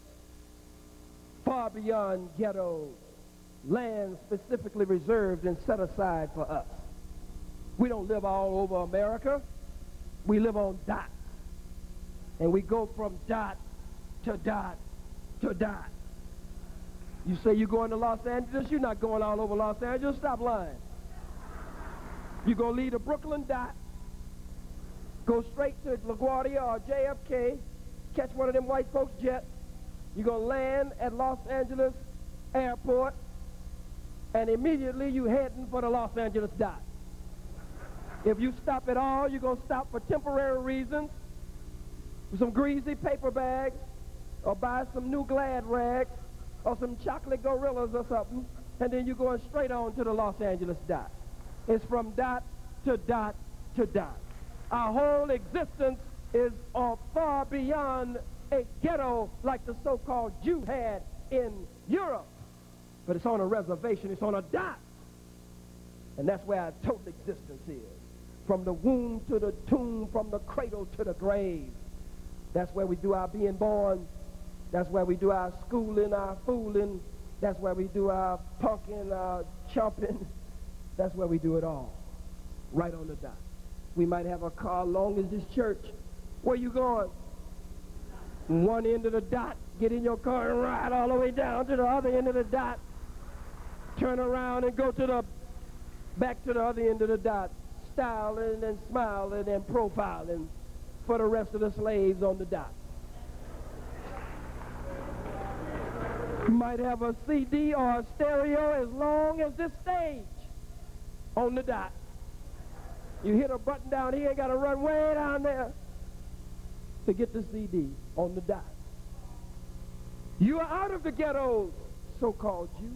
A: far beyond ghettos, land specifically reserved and set aside for us. We don't live all over America. We live on dots. And we go from dot to dot to dot. You say you're going to Los Angeles, you're not going all over Los Angeles. Stop lying. You're going to leave the Brooklyn dot, go straight to LaGuardia or JFK, catch one of them white folks' jets. You're going to land at Los Angeles Airport, and immediately you're heading for the Los Angeles dot. If you stop at all, you're going to stop for temporary reasons, with some greasy paper bags, or buy some new Glad rags, or some chocolate gorillas or something, and then you're going straight on to the Los Angeles dot. It's from dot to dot to dot. Our whole existence is far beyond a ghetto like the so-called Jew had in Europe. But it's on a reservation, it's on a dot. And that's where our total existence is. From the womb to the tomb, from the cradle to the grave. That's where we do our being born. That's where we do our schooling, our fooling. That's where we do our punking, our chomping. That's where we do it all, right on the dot. We might have a car long as this church. Where you going? One end of the dot. Get in your car and ride all the way down to the other end of the dot. Turn around and go back to the other end of the dot. Styling and smiling and profiling for the rest of the slaves on the dot. You might have a CD or a stereo as long as this stage on the dot. You hit a button down here, got to run way down there to get the CD on the dot. You are out of the ghettos, so-called Jew.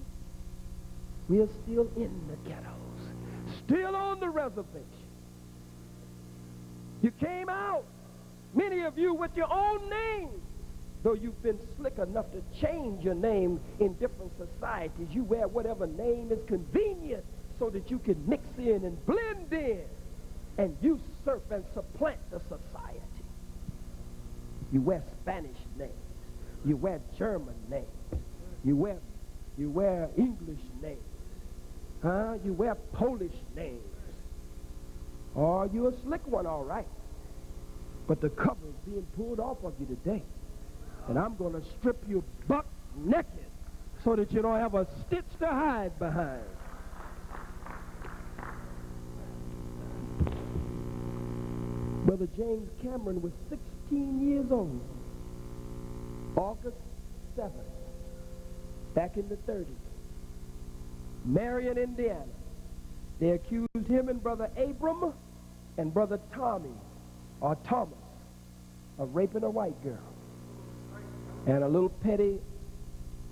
A: We are still in the ghettos, still on the reservation. You came out, many of you with your own names. Though you've been slick enough to change your name in different societies, you wear whatever name is convenient so that you can mix in and blend in and usurp and supplant the society. You wear Spanish names. You wear German names. You wear English names. You wear Polish names. Oh, you're a slick one, all right. But the cover is being pulled off of you today. And I'm going to strip you buck naked so that you don't have a stitch to hide behind. Brother James Cameron was 16 years old. August 7th, back in the 30s. Marion, Indiana. They accused him and Brother Abram and Brother Tommy, or Thomas, of raping a white girl. And a little petty,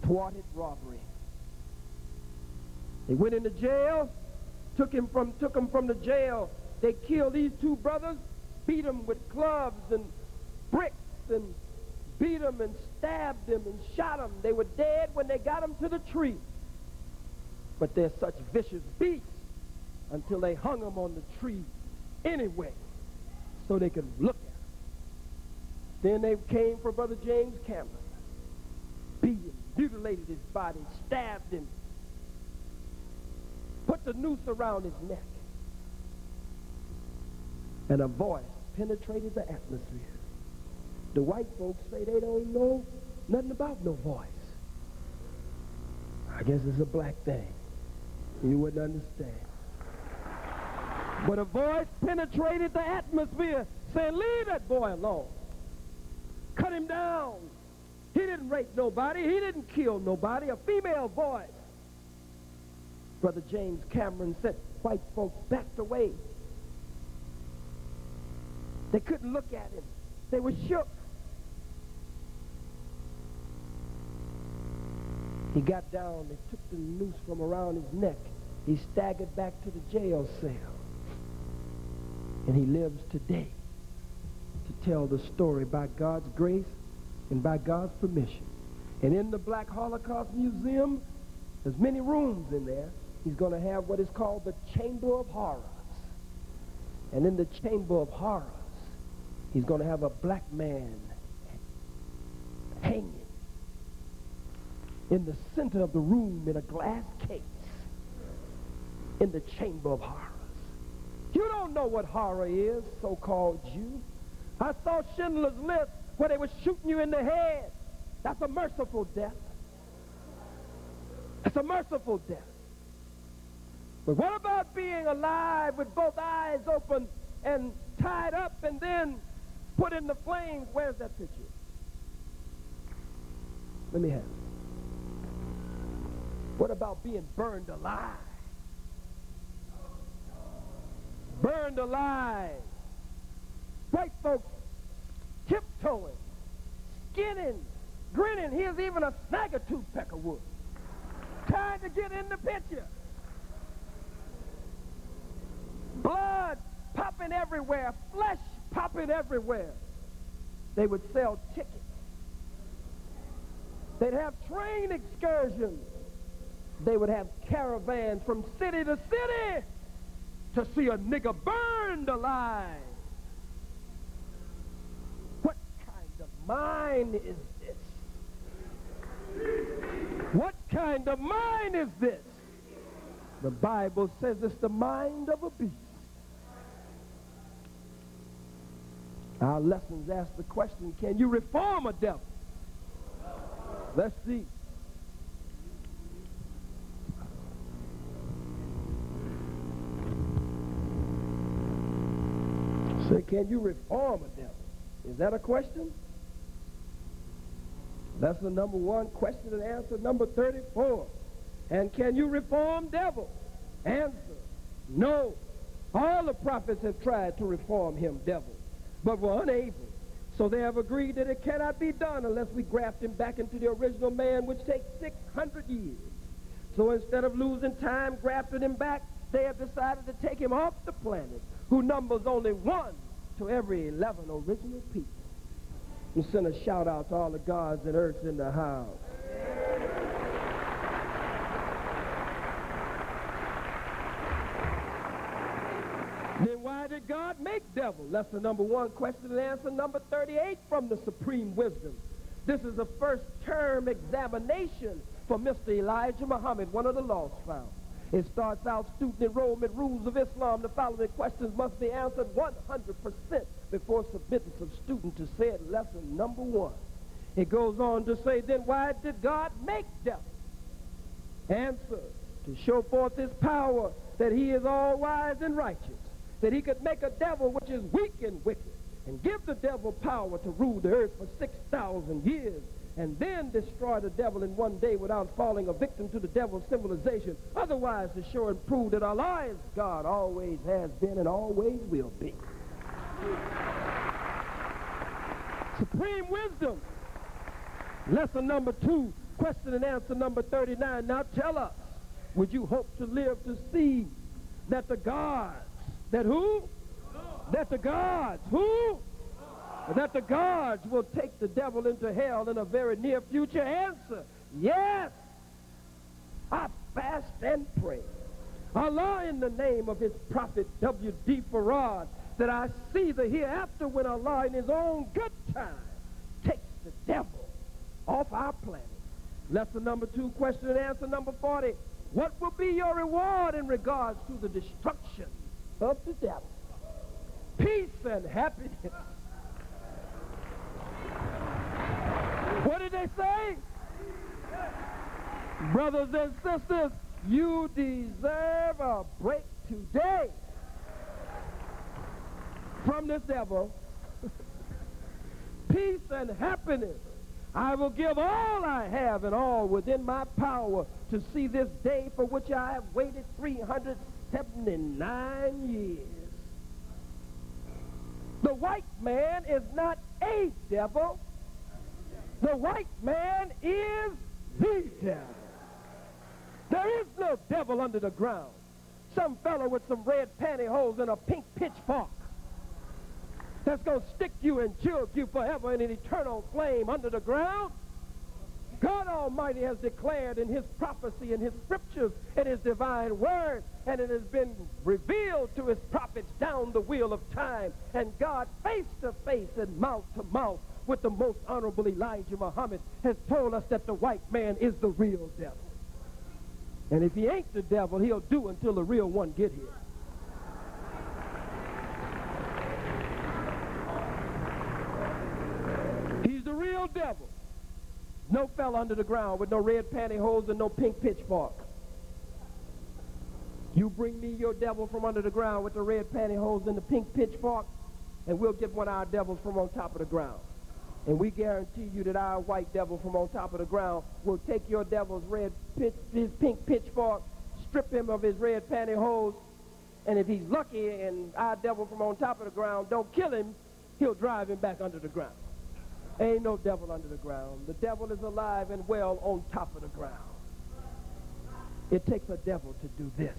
A: thwarted robbery. They went into jail, took him from the jail. They killed these two brothers, beat them with clubs and bricks, and beat them and stabbed them and shot them. They were dead when they got them to the tree. But they're such vicious beasts until they hung them on the tree anyway, so they could look at them. Then they came for Brother James Cameron. Beat him, mutilated his body, stabbed him, put the noose around his neck. And a voice penetrated the atmosphere. The white folks say they don't know nothing about no voice. I guess it's a black thing. You wouldn't understand. But a voice penetrated the atmosphere saying, leave that boy alone. Cut him down. He didn't rape nobody. He didn't kill nobody. A female voice. Brother James Cameron said white folks backed away. They couldn't look at him. They were shook. He got down, they took the noose from around his neck. He staggered back to the jail cell. And he lives today to tell the story by God's grace and by God's permission. And in the Black Holocaust Museum, there's many rooms in there. He's going to have what is called the Chamber of Horrors. And in the Chamber of Horrors, he's going to have a black man hanging in the center of the room in a glass case in the Chamber of Horrors. You don't know what horror is, so-called Jew. I saw Schindler's List where they were shooting you in the head. That's a merciful death. That's a merciful death. But what about being alive with both eyes open and tied up and then put in the flames? Where's that picture? Let me have it. What about being burned alive? Burned alive. White folks tiptoeing, skinning, grinning. Here's even a snagger toothpecker wood trying to get in the picture. Blood popping everywhere, flesh popping everywhere. They would sell tickets. They'd have train excursions. They would have caravans from city to city to see a nigger burned alive. What kind of mind is this? What kind of mind is this? The Bible says it's the mind of a beast. Our lessons ask the question, can you reform a devil? Let's see. So can you reform a devil? Is that a question? Lesson number 1, question and answer number 34. And can you reform devil? Answer, no. All the prophets have tried to reform him, devil, but were unable. So they have agreed that it cannot be done unless we graft him back into the original man, which takes 600 years. So instead of losing time grafting him back, they have decided to take him off the planet, who numbers only 1 to every 11 original people. And send a shout out to all the gods and earths in the house. Then why did God make devil? Lesson number 1, question and answer number 38 from the Supreme Wisdom. This is a first term examination for Mr. Elijah Muhammad, one of the lost found. It starts out, student enrollment rules of Islam. The following questions must be answered 100% before submittance of student to said lesson number 1. It goes on to say, then why did God make devil? Answer, to show forth his power, that he is all wise and righteous, that he could make a devil which is weak and wicked, and give the devil power to rule the earth for 6,000 years, and then destroy the devil in one day without falling a victim to the devil's civilization. Otherwise, to show and prove that Allah is God, always has been and always will be. Supreme wisdom. Lesson number 2, question and answer number 39. Now tell us, would you hope to live to see that the gods, that who? That the gods, who? That the gods will take the devil into hell in a very near future? Answer, yes. I fast and pray. Allah, in the name of his prophet W.D. Farad, that I see the hereafter when Allah in his own good time takes the devil off our planet. Lesson number 2, question and answer number 40. What will be your reward in regards to the destruction of the devil? Peace and happiness. What did they say? Brothers and sisters, you deserve a break today from this devil. Peace and happiness. I will give all I have and all within my power to see this day for which I have waited 379 years. The white man is not a devil. The white man is the devil. There is no devil under the ground. Some fellow with some red pantyhose and a pink pitchfork that's going to stick you and choke you forever in an eternal flame under the ground. God Almighty has declared in his prophecy, in his scriptures, in his divine word, and it has been revealed to his prophets down the wheel of time. And God, face to face and mouth to mouth with the most honorable Elijah Muhammad, has told us that the white man is the real devil. And if he ain't the devil, he'll do until the real one get here. He's the real devil. No fella under the ground with no red pantyhose and no pink pitchfork. You bring me your devil from under the ground with the red pantyhose and the pink pitchfork, and we'll get one of our devils from on top of the ground. And we guarantee you that our white devil from on top of the ground will take your devil's his pink pitchfork, strip him of his red pantyhose, and if he's lucky and our devil from on top of the ground don't kill him, he'll drive him back under the ground. Ain't no devil under the ground. The devil is alive and well on top of the ground. It takes a devil to do this.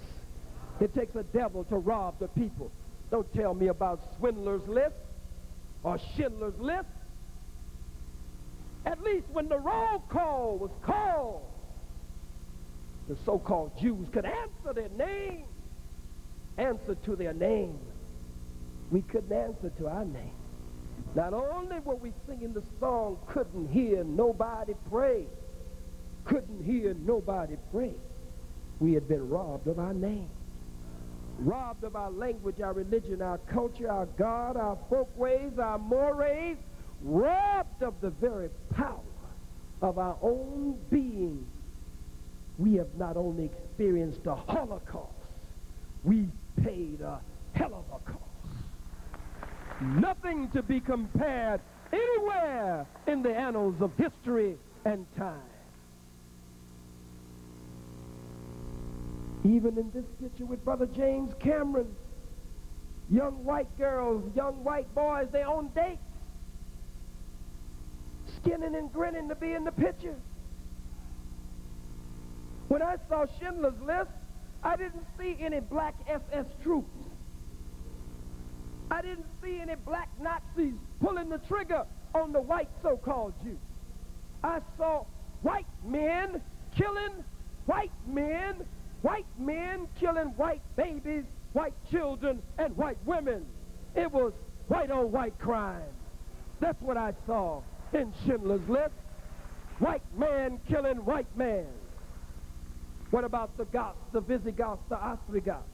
A: It takes a devil to rob the people. Don't tell me about Swindler's List or Schindler's List. At least when the roll call was called, the so-called Jews could answer their name. Answer to their name. We couldn't answer to our name. Not only were we singing the song, couldn't hear nobody pray, couldn't hear nobody pray, we had been robbed of our name, robbed of our language, our religion, our culture, our God, our folkways, our mores, robbed of the very power of our own being. We have not only experienced a Holocaust, we paid a hell of a cost. Nothing to be compared anywhere in the annals of history and time. Even in this picture with Brother James Cameron, young white girls, young white boys, they on dates, skinning and grinning to be in the picture. When I saw Schindler's List, I didn't see any black SS troops. I didn't see any black Nazis pulling the trigger on the white so-called Jews. I saw white men killing white men killing white babies, white children, and white women. It was white on white crime. That's what I saw in Schindler's List. White man killing white man. What about the Goths, the Visigoths, the Ostrogoths?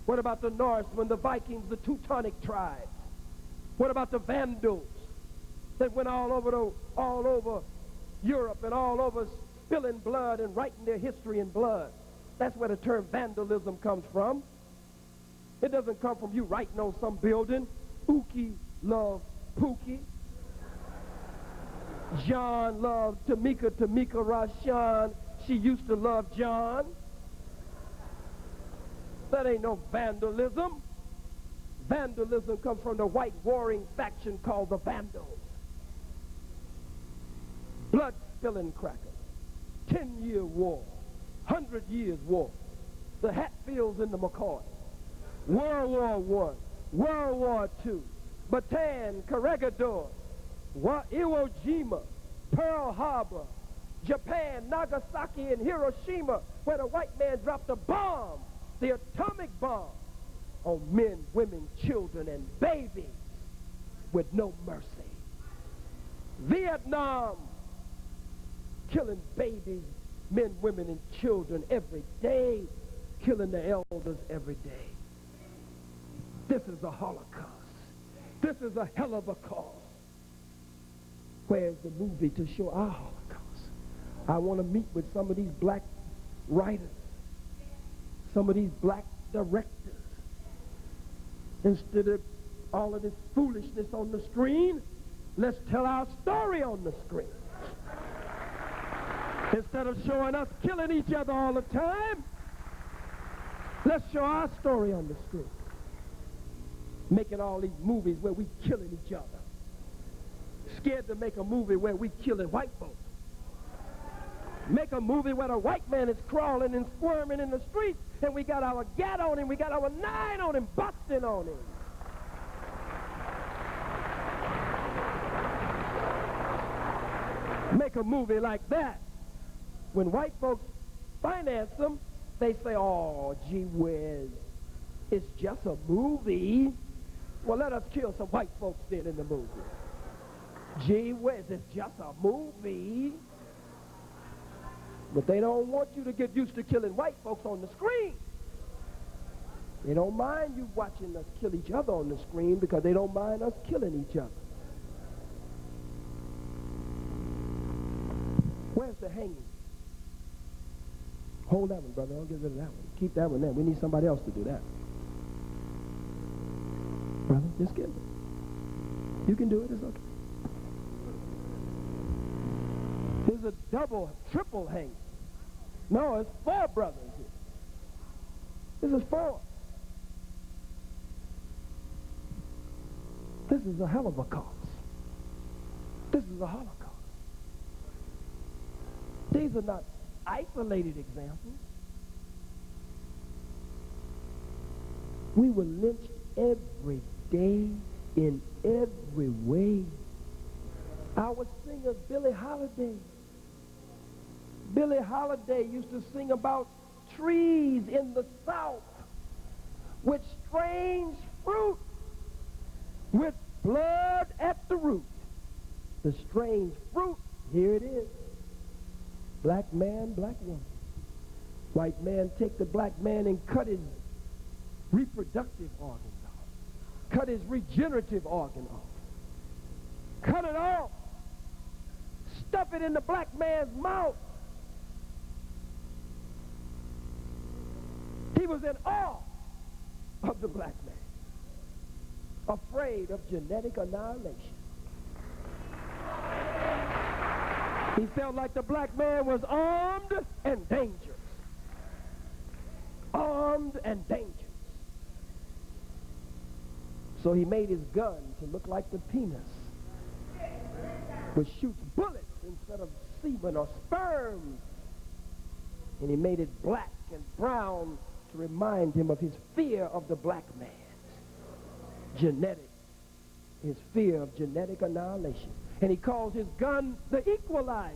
A: What about the Norsemen, the Vikings, the Teutonic tribes? What about the Vandals that went all over Europe and all over spilling blood and writing their history in blood? That's where the term vandalism comes from. It doesn't come from you writing on some building, Ookie loved Pookie. John loved Tamika, Tamika Rashan, she used to love John. That ain't no vandalism. Vandalism comes from the white warring faction called the Vandals. Blood-spilling crackers. 10-year war. 100 years war. The Hatfields and the McCoys. World War I. World War II. Bataan, Corregidor. Iwo Jima. Pearl Harbor. Japan, Nagasaki, and Hiroshima, where the white man dropped a bomb, the atomic bomb, on men, women, children, and babies with no mercy. Vietnam, killing babies, men, women, and children every day, killing the elders every day. This is a Holocaust. This is a hell of a cause. Where's the movie to show our Holocaust? I want to meet with some of these black writers, some of these black directors. Instead of all of this foolishness on the screen, let's tell our story on the screen. Instead of showing us killing each other all the time, let's show our story on the screen. Making all these movies where we killing each other. Scared to make a movie where we killing white folks. Make a movie where the white man is crawling and squirming in the streets, and we got our gat on him, we got our 9 on him, busting on him. Make a movie like that. When white folks finance them, they say, oh, gee whiz, it's just a movie. Well, let us kill some white folks then in the movie. Gee whiz, it's just a movie. But they don't want you to get used to killing white folks on the screen. They don't mind you watching us kill each other on the screen because they don't mind us killing each other. Where's the hanging? Hold that one, brother. Don't get rid of that one. Keep that one there. We need somebody else to do that. Brother, just give it. You can do it. It's okay. There's a double, triple hanging. No, it's 4 brothers here. This is 4. This is a hell of a cause. This is a Holocaust. These are not isolated examples. We were lynched every day in every way. Our singer, Billie Holiday. Billie Holiday used to sing about trees in the South with strange fruit, with blood at the root. The strange fruit, here it is. Black man, black woman. White man take the black man and cut his reproductive organs off. Cut his regenerative organ off. Cut it off. Stuff it in the black man's mouth. He was in awe of the black man, afraid of genetic annihilation. He felt like the black man was armed and dangerous. Armed and dangerous. So he made his gun to look like the penis, which shoots bullets instead of semen or sperm. And he made it black and brown to remind him of his fear of the black man. Genetic. His fear of genetic annihilation. And he calls his gun the equalizer.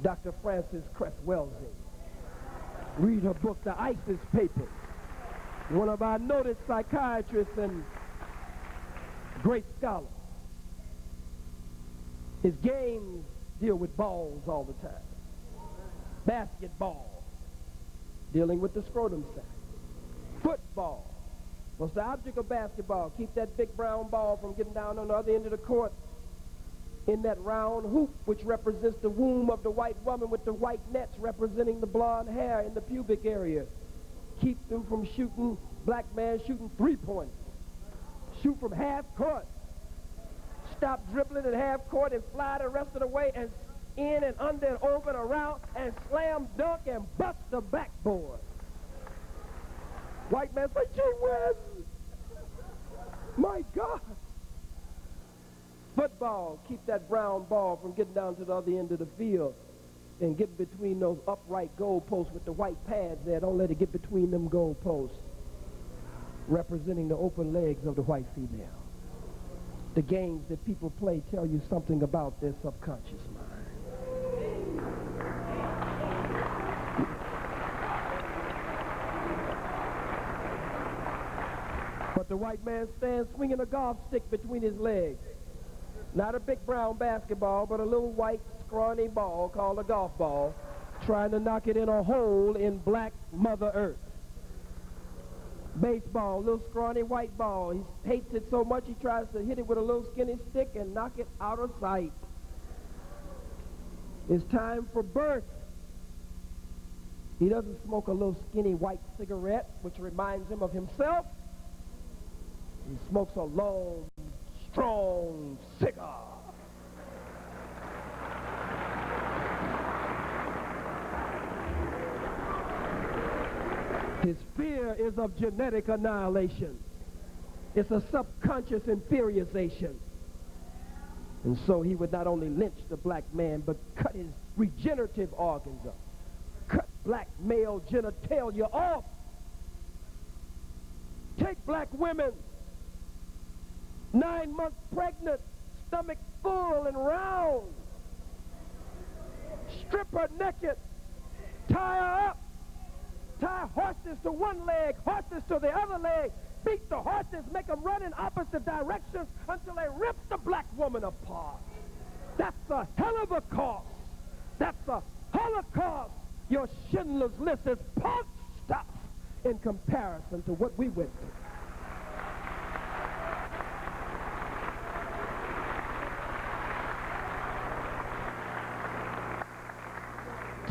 A: Dr. Frances Cress Welsing. Read her book, The ISIS Papers. One of our noted psychiatrists and great scholars. His games deal with balls all the time. Basketball, dealing with the scrotum sac. Football. What's the object of basketball? Keep that big brown ball from getting down on the other end of the court in that round hoop, which represents the womb of the white woman with the white nets representing the blonde hair in the pubic area. Keep them from shooting, black man shooting 3-pointers. Shoot from half court. Stop dribbling at half court and fly the rest of the way and in and under and over and around and slam dunk and bust the backboard. White man say, gee whiz, my God. Football, keep that brown ball from getting down to the other end of the field and get between those upright goalposts with the white pads there. Don't let it get between them goalposts, representing the open legs of the white female. The games that people play tell you something about their subconscious mind. But the white man stands swinging a golf stick between his legs. Not a big brown basketball, but a little white scrawny ball called a golf ball, trying to knock it in a hole in black Mother Earth. Baseball, little scrawny white ball. He hates it so much he tries to hit it with a little skinny stick and knock it out of sight. It's time for birth. He doesn't smoke a little skinny white cigarette, which reminds him of himself. He smokes a long, strong cigar. His fear is of genetic annihilation. It's a subconscious inferiorization. And so he would not only lynch the black man, but cut his regenerative organs off. Cut black male genitalia off. Take black women, 9 months pregnant, stomach full and round. Strip her naked. Tie her up. Tie horses to one leg, horses to the other leg. Beat the horses, make them run in opposite directions until they rip the black woman apart. That's a hell of a cost. That's a Holocaust. Your Schindler's List is punk stuff in comparison to what we went through.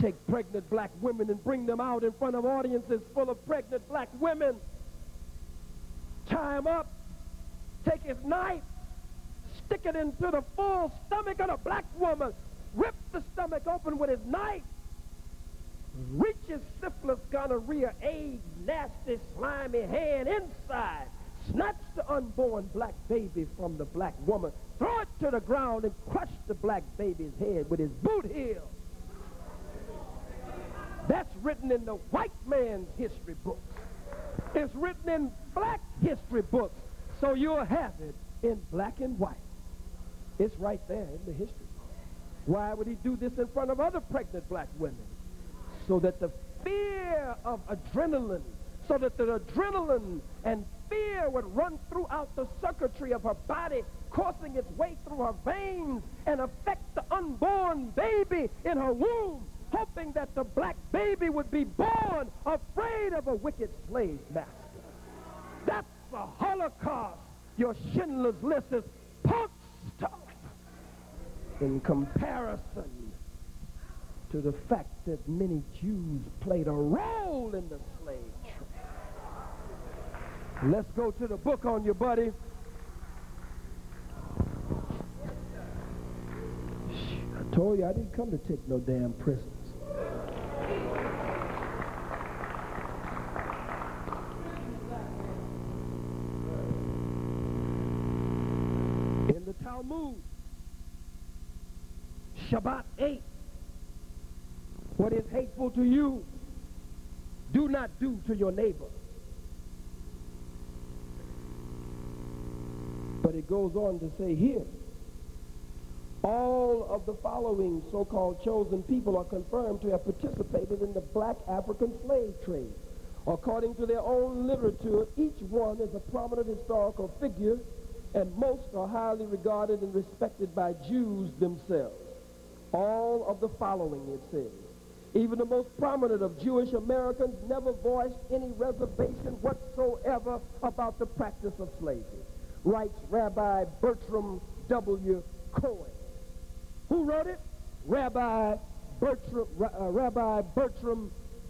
A: Take pregnant black women and bring them out in front of audiences full of pregnant black women. Tie him up, take his knife, stick it into the full stomach of a black woman, rip the stomach open with his knife, reach his syphilis, gonorrhea, AIDS, nasty, slimy hand inside, snatch the unborn black baby from the black woman, throw it to the ground and crush the black baby's head with his boot heel. That's written in the white man's history books. It's written in black history books, so you'll have it in black and white. It's right there in the history. Why would he do this in front of other pregnant black women? So that the fear of adrenaline, so that the adrenaline and fear would run throughout the circuitry of her body, coursing its way through her veins and affect the unborn baby in her womb, hoping that the black baby would be born afraid of a wicked slave master. That's the Holocaust. Your Schindler's List is punk stuff in comparison to the fact that many Jews played a role in the slave trade. Let's go to the book on you, buddy. I told you I didn't come to take no damn prisoners. In the Talmud, Shabbat 8, what is hateful to you, do not do to your neighbor. But it goes on to say here, all of the following so-called chosen people are confirmed to have participated in the black African slave trade. According to their own literature, each one is a prominent historical figure, and most are highly regarded and respected by Jews themselves. All of the following, it says. Even the most prominent of Jewish Americans never voiced any reservation whatsoever about the practice of slavery, writes Rabbi Bertram W. Cohen. Who wrote it? Rabbi Bertram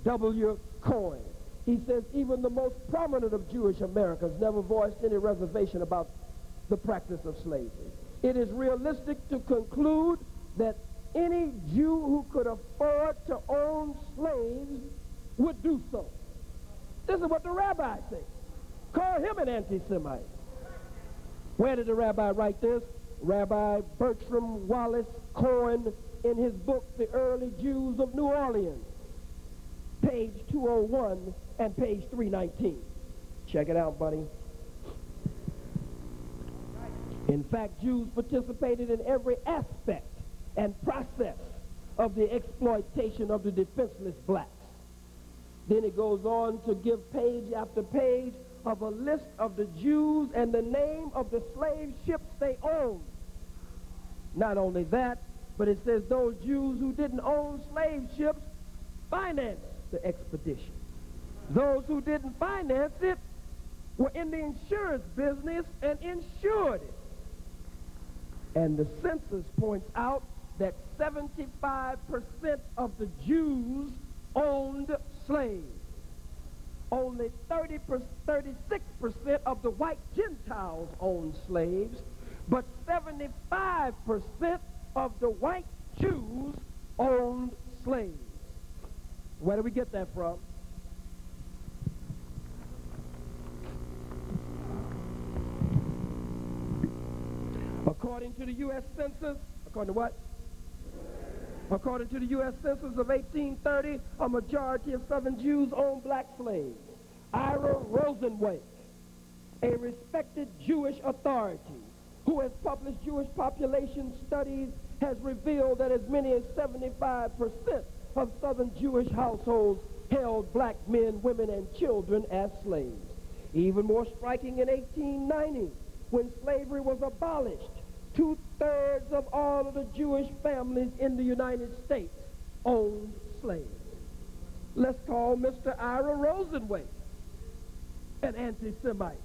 A: W. Cohen. He says even the most prominent of Jewish Americans never voiced any reservation about the practice of slavery. It is realistic to conclude that any Jew who could afford to own slaves would do so. This is what the rabbi said. Call him an anti-Semite. Where did the rabbi write this? Rabbi Bertram Wallace Cohen in his book, The Early Jews of New Orleans, page 201 and page 319. Check it out, buddy. In fact, Jews participated in every aspect and process of the exploitation of the defenseless blacks. Then it goes on to give page after page of a list of the Jews and the name of the slave ships they owned. Not only that, but it says those Jews who didn't own slave ships financed the expedition. Those who didn't finance it were in the insurance business and insured it. And the census points out that 75% of the Jews owned slaves. Only 36% of the white Gentiles owned slaves, but 75% of the white Jews owned slaves. Where do we get that from? According to the U.S. Census, according to what? According to the U.S. Census of 1830, a majority of Southern Jews owned black slaves. Ira Rosenwake, a respected Jewish authority who has published Jewish population studies, has revealed that as many as 75% of Southern Jewish households held black men, women, and children as slaves. Even more striking, in 1890, when slavery was abolished, 2/3 of all of the Jewish families in the United States owned slaves. Let's call Mr. Ira Rosenwake an anti-Semite.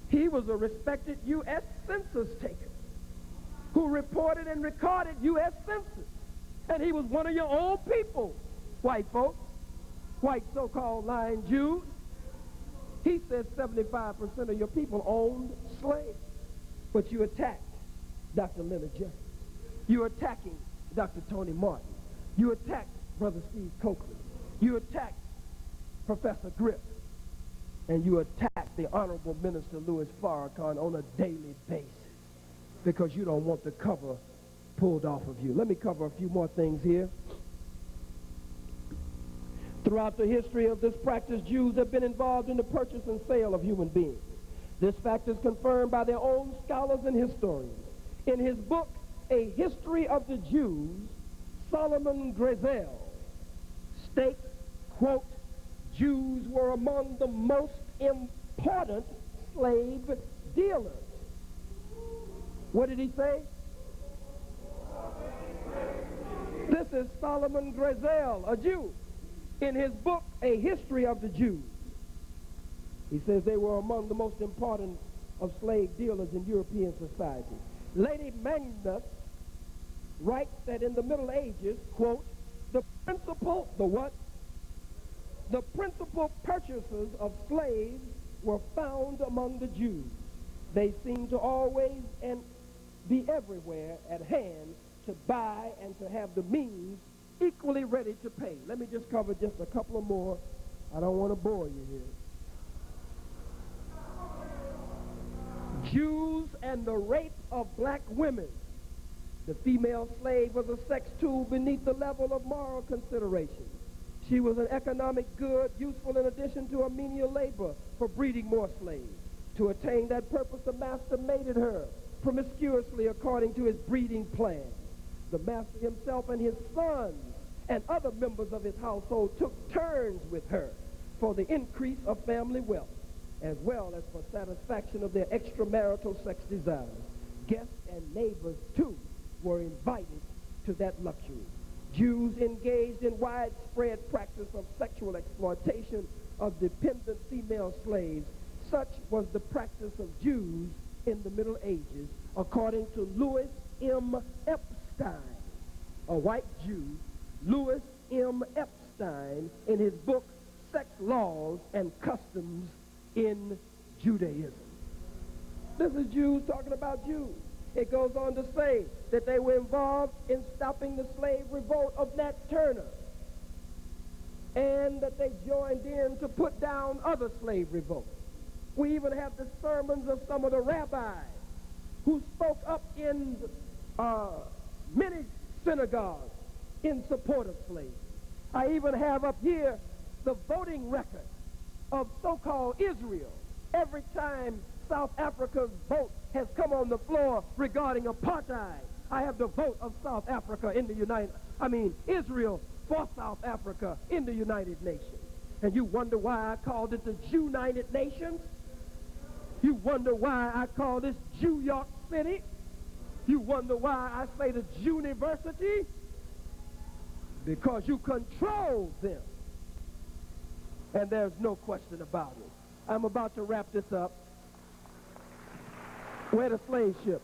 A: He was a respected U.S. census taker who reported and recorded U.S. census. And he was one of your own people, white folks, white so-called lying Jews. He said 75% of your people owned slaves. But you attacked Dr. Leonard Jeffries. You're attacking Dr. Tony Martin. You attacked Brother Steve Copeland. You attacked Professor Griff. And you attack the Honorable Minister Louis Farrakhan on a daily basis because you don't want the cover pulled off of you. Let me cover a few more things here. Throughout the history of this practice, Jews have been involved in the purchase and sale of human beings. This fact is confirmed by their own scholars and historians. In his book, A History of the Jews, Solomon Grezel states, quote, Jews were among the most important slave dealers. What did he say? This is Solomon Grezel, a Jew, in his book, A History of the Jews. He says they were among the most important of slave dealers in European society. Lady Magnus writes that in the Middle Ages, quote, the principal purchasers of slaves were found among the Jews. They seem to always and be everywhere at hand to buy and to have the means equally ready to pay. Let me just cover just a couple of more. I don't want to bore you here. Jews and the rape of black women. The female slave was a sex tool beneath the level of moral consideration. She was an economic good, useful in addition to a menial labor for breeding more slaves. To attain that purpose, the master mated her promiscuously according to his breeding plan. The master himself and his sons and other members of his household took turns with her for the increase of family wealth, as well as for satisfaction of their extramarital sex desires. Guests and neighbors, too, were invited to that luxury. Jews engaged in widespread practice of sexual exploitation of dependent female slaves. Such was the practice of Jews in the Middle Ages, according to Louis M. Epstein, a white Jew, Louis M. Epstein, in his book, Sex Laws and Customs in Judaism. This is Jews talking about Jews. It goes on to say that they were involved in stopping the slave revolt of Nat Turner, and that they joined in to put down other slave revolts. We even have the sermons of some of the rabbis who spoke up in many synagogues in support of slavery. I even have up here the voting record of so-called Israel. Every time South Africa's vote has come on the floor regarding apartheid, I have the vote of South Africa in the Israel for South Africa in the United Nations. And you wonder why I called it the Jew-United Nations? You wonder why I call this Jew York City? You wonder why I say the Jew-University? Because you control them. And there's no question about it. I'm about to wrap this up. Where the slave ship?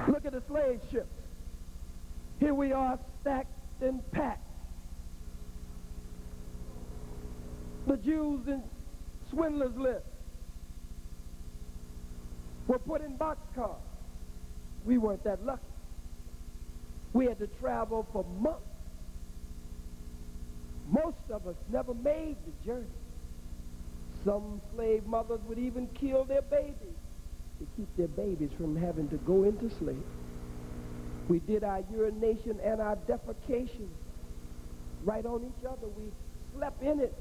A: Look at the slave ships. Here we are, stacked and packed. The Jews in Swindler's List were put in boxcars. We weren't that lucky. We had to travel for months. Most of us never made the journey. Some slave mothers would even kill their babies to keep their babies from having to go into slavery. We did our urination and our defecation right on each other. We slept in it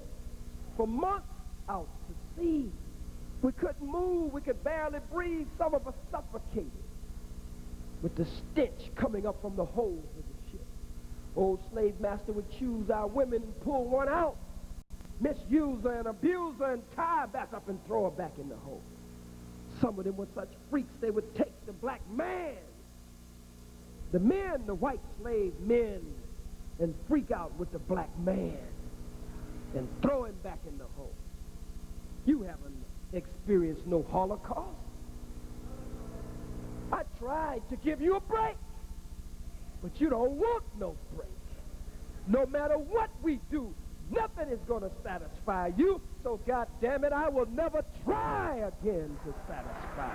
A: for months out to sea. We couldn't move. We could barely breathe. Some of us suffocated with the stench coming up from the holes of the ship. Old slave master would choose our women and pull one out, misuse her and abuse her and tie her back up and throw her back in the hole. Some of them were such freaks they would take the black man, the men, the white slave men, and freak out with the black man and throw him back in the hole. You haven't experienced no Holocaust. I tried to give you a break, but you don't want no break. No matter what we do, nothing is going to satisfy you, so God damn it, I will never try again to satisfy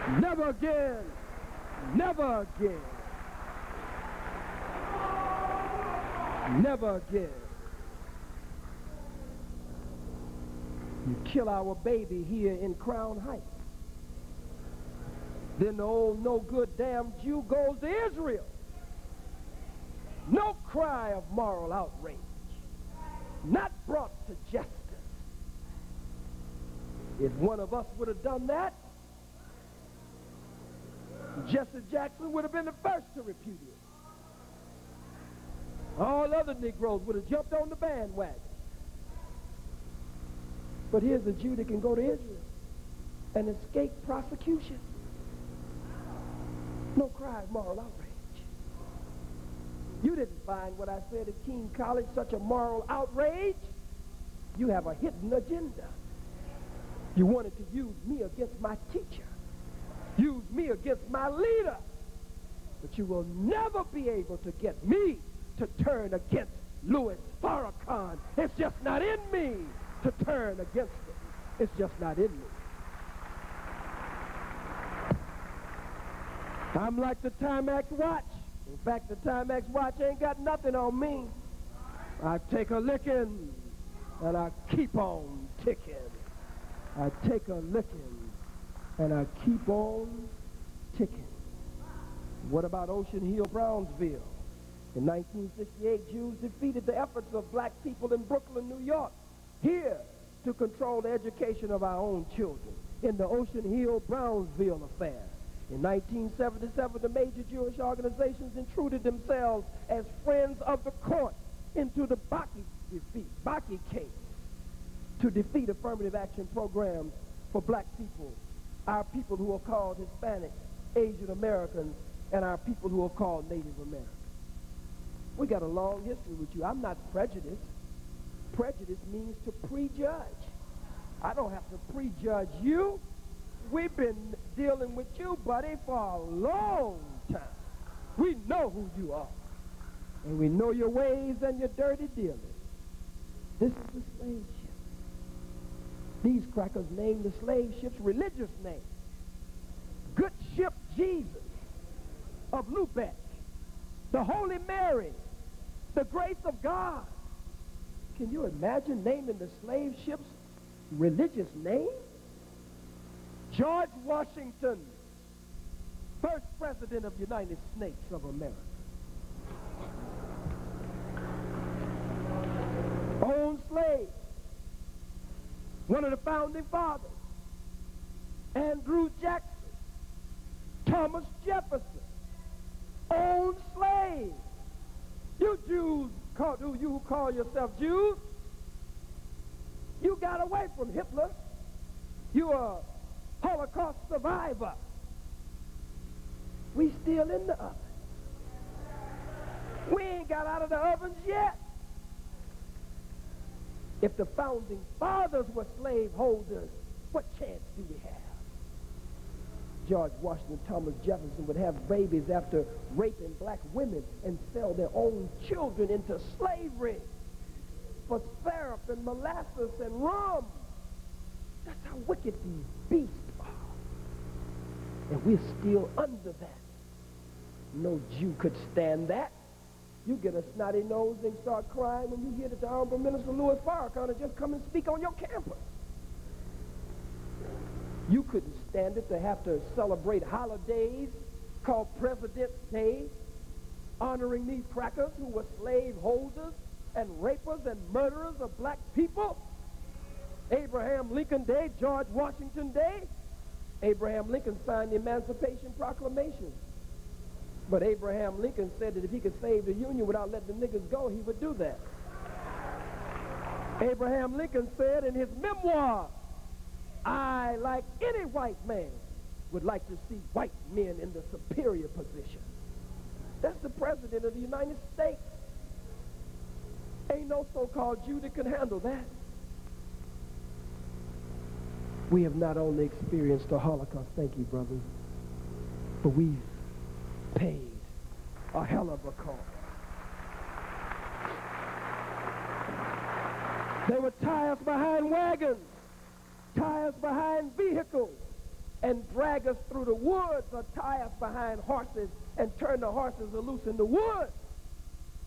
A: you. Never again. Never again. Never again. You kill our baby here in Crown Heights. Then the old no-good damn Jew goes to Israel. No cry of moral outrage. Not brought to justice. If one of us would have done that, Jesse Jackson would have been the first to repudiate. All other Negroes would have jumped on the bandwagon. But here's a Jew that can go to Israel and escape prosecution. No cry of moral outrage. You didn't find what I said at King College such a moral outrage. You have a hidden agenda. You wanted to use me against my teacher. Use me against my leader. But you will never be able to get me to turn against Louis Farrakhan. It's just not in me to turn against him. It's just not in me. I'm like the Timex watch. In fact, the Timex watch ain't got nothing on me. I take a licking, and I keep on ticking. I take a licking, and I keep on ticking. What about Ocean Hill, Brownsville? In 1968, Jews defeated the efforts of black people in Brooklyn, New York, here to control the education of our own children in the Ocean Hill, Brownsville affair. In 1977, the major Jewish organizations intruded themselves as friends of the court into the Bakke case to defeat affirmative action programs for black people, our people who are called Hispanics, Asian Americans, and our people who are called Native Americans. We got a long history with you. I'm not prejudiced. Prejudice means to prejudge. I don't have to prejudge you. We've been dealing with you, buddy, for a long time. We know who you are. And we know your ways and your dirty dealings. This is the slave ship. These crackers named the slave ship's religious name. Good Ship Jesus of Lubeck, the Holy Mary, the Grace of God. Can you imagine naming the slave ship's religious name? George Washington, first president of the United States of America. Owned slaves. One of the founding fathers. Andrew Jackson. Thomas Jefferson. Owned slaves. You Jews, you who call yourself Jews, you got away from Hitler. You are Holocaust survivor. We still in the oven. We ain't got out of the ovens yet. If the founding fathers were slave holders, what chance do we have? George Washington, Thomas Jefferson would have babies after raping black women and sell their own children into slavery for syrup and molasses and rum. That's how wicked these beasts are. And we're still under that. No Jew could stand that. You get a snotty nose and start crying when you hear that the Honorable Minister Louis Farrakhan has just come and speak on your campus. You couldn't stand it to have to celebrate holidays called President's Day, honoring these crackers who were slave holders and rapers and murderers of black people. Abraham Lincoln Day, George Washington Day. Abraham Lincoln signed the Emancipation Proclamation. But Abraham Lincoln said that if he could save the Union without letting the niggas go, he would do that. Abraham Lincoln said in his memoir, I, like any white man, would like to see white men in the superior position. That's the President of the United States. Ain't no so-called Jew that can handle that. We have not only experienced the Holocaust, thank you, brothers, but we've paid a hell of a cost. They would tie us behind wagons, tie us behind vehicles, and drag us through the woods, or tie us behind horses and turn the horses loose in the woods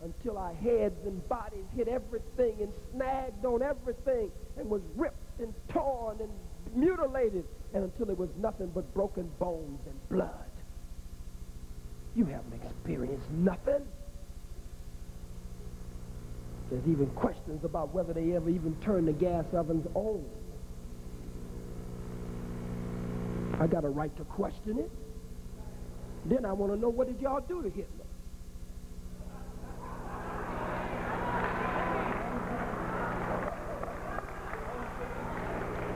A: until our heads and bodies hit everything and snagged on everything and was ripped and torn and mutilated, and until it was nothing but broken bones and blood. You haven't experienced nothing. There's even questions about whether they ever even turn the gas ovens on. I got a right to question it. Then I want to know, what did y'all do to Hitler?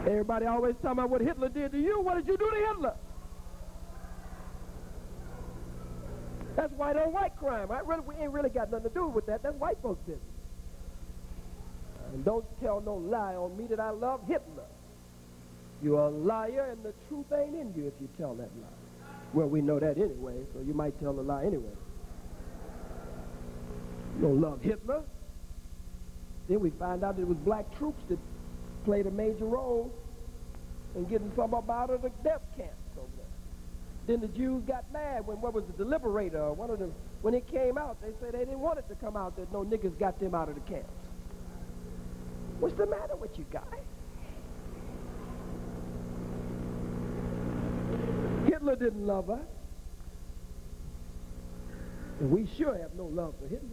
A: Everybody always talking about what Hitler did to you. What did you do to Hitler? That's white on white crime. We ain't really got nothing to do with that. That's white folks' business. And don't tell no lie on me that I love Hitler. You're a liar, and the truth ain't in you if you tell that lie. Well, we know that anyway, so you might tell a lie anyway. You don't love Hitler. Then we find out that it was black troops that played a major role in getting some up out of the death camps over there. Then the Jews got mad when, what was it, the Liberator, one of them, when it came out, they said they didn't want it to come out that no niggas got them out of the camps. What's the matter with you guys? Hitler didn't love us. And we sure have no love for Hitler.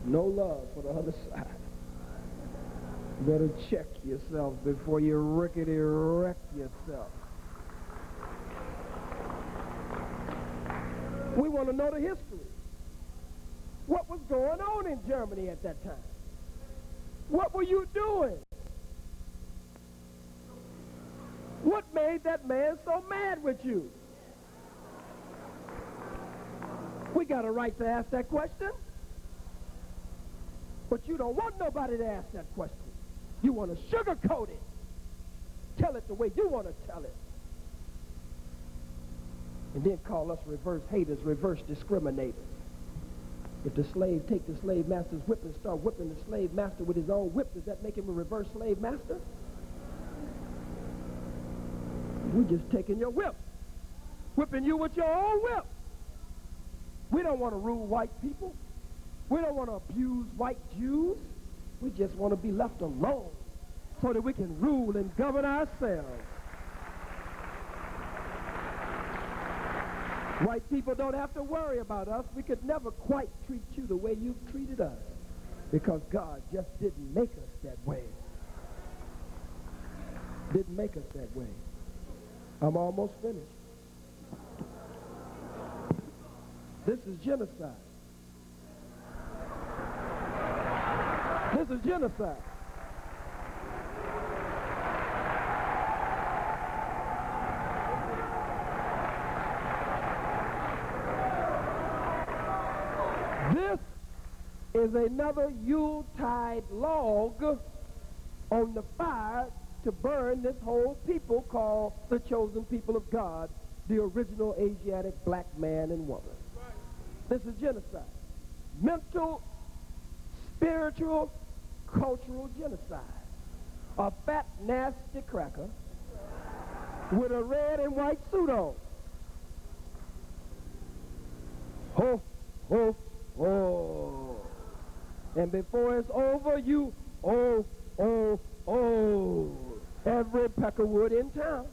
A: No love for the other side. Better check yourself before you rickety wreck yourself. We want to know the history. What was going on in Germany at that time? What were you doing? What made that man so mad with you? We got a right to ask that question. But you don't want nobody to ask that question. You want to sugarcoat it. Tell it the way you want to tell it. And then call us reverse haters, reverse discriminators. If the slave take the slave master's whip and start whipping the slave master with his own whip, does that make him a reverse slave master? We're just taking your whip, whipping you with your own whip. We don't want to rule white people. We don't want to abuse white Jews. We just want to be left alone so that we can rule and govern ourselves. White people don't have to worry about us. We could never quite treat you the way you've treated us, because God just didn't make us that way. Didn't make us that way. I'm almost finished. This is genocide. This is genocide. This is another Yuletide log on the fire to burn this whole people called the chosen people of God, the original Asiatic black man and woman. This is genocide. Mental, spiritual, cultural genocide. A fat, nasty cracker with a red and white suit on. Ho, ho, ho. And before it's over, you, oh, oh, oh. Every peckerwood in town.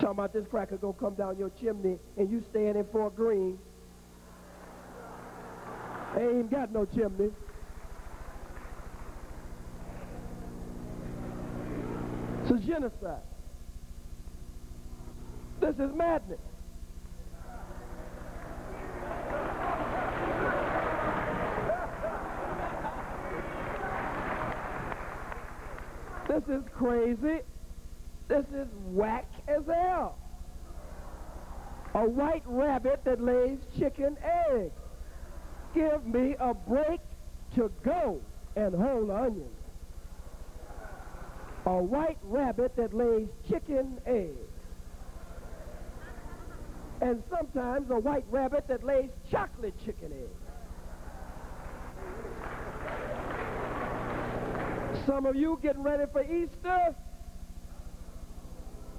A: Talking about this cracker gonna come down your chimney and you staying in Fort Greene. They ain't got no chimney. It's a genocide. This is madness. This is crazy. This is whack as hell. A white rabbit that lays chicken eggs. Give me a break to go and whole onions. A white rabbit that lays chicken eggs. And sometimes a white rabbit that lays chocolate chicken eggs. Some of you getting ready for Easter,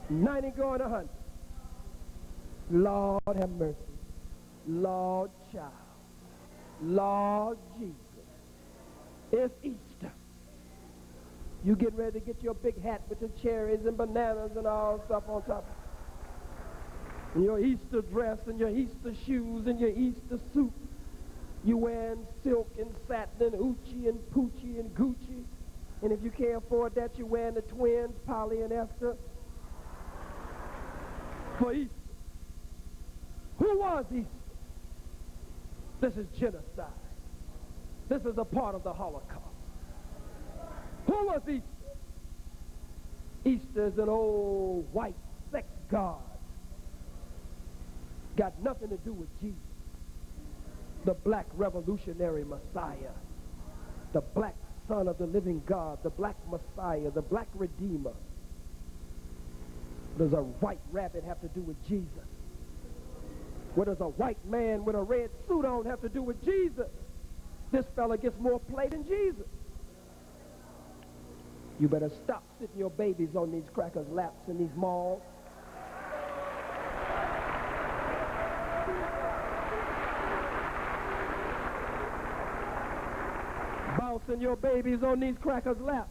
A: 90 going 100. Lord have mercy. Lord child. Lord Jesus. It's Easter. You getting ready to get your big hat with the cherries and bananas and all stuff on top. And your Easter dress and your Easter shoes and your Easter suit. You wearing silk and satin and Oochie and Poochie and Gucci. And if you can't afford that, you're wearing the twins, Polly and Esther, for Easter. Who was Easter? This is genocide. This is a part of the Holocaust. Who was Easter? Easter is an old white sex god. Got nothing to do with Jesus. The black revolutionary Messiah. The black Son of the living God, the black Messiah, the black Redeemer. What does a white rabbit have to do with Jesus? What does a white man with a red suit on have to do with Jesus? This fella gets more play than Jesus. You better stop sitting your babies on these crackers' laps in these malls. Bouncing your babies on these crackers' laps.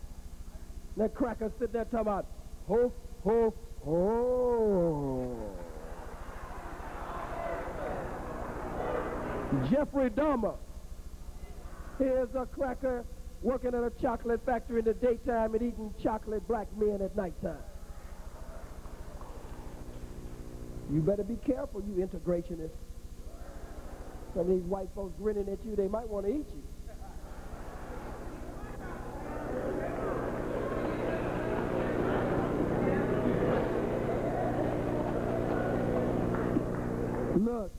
A: That cracker sitting there talking about, ho, ho, ho. Jeffrey Dahmer. Here's a cracker working at a chocolate factory in the daytime and eating chocolate black men at nighttime. You better be careful, you integrationists. Some of these white folks grinning at you, they might want to eat you. Look,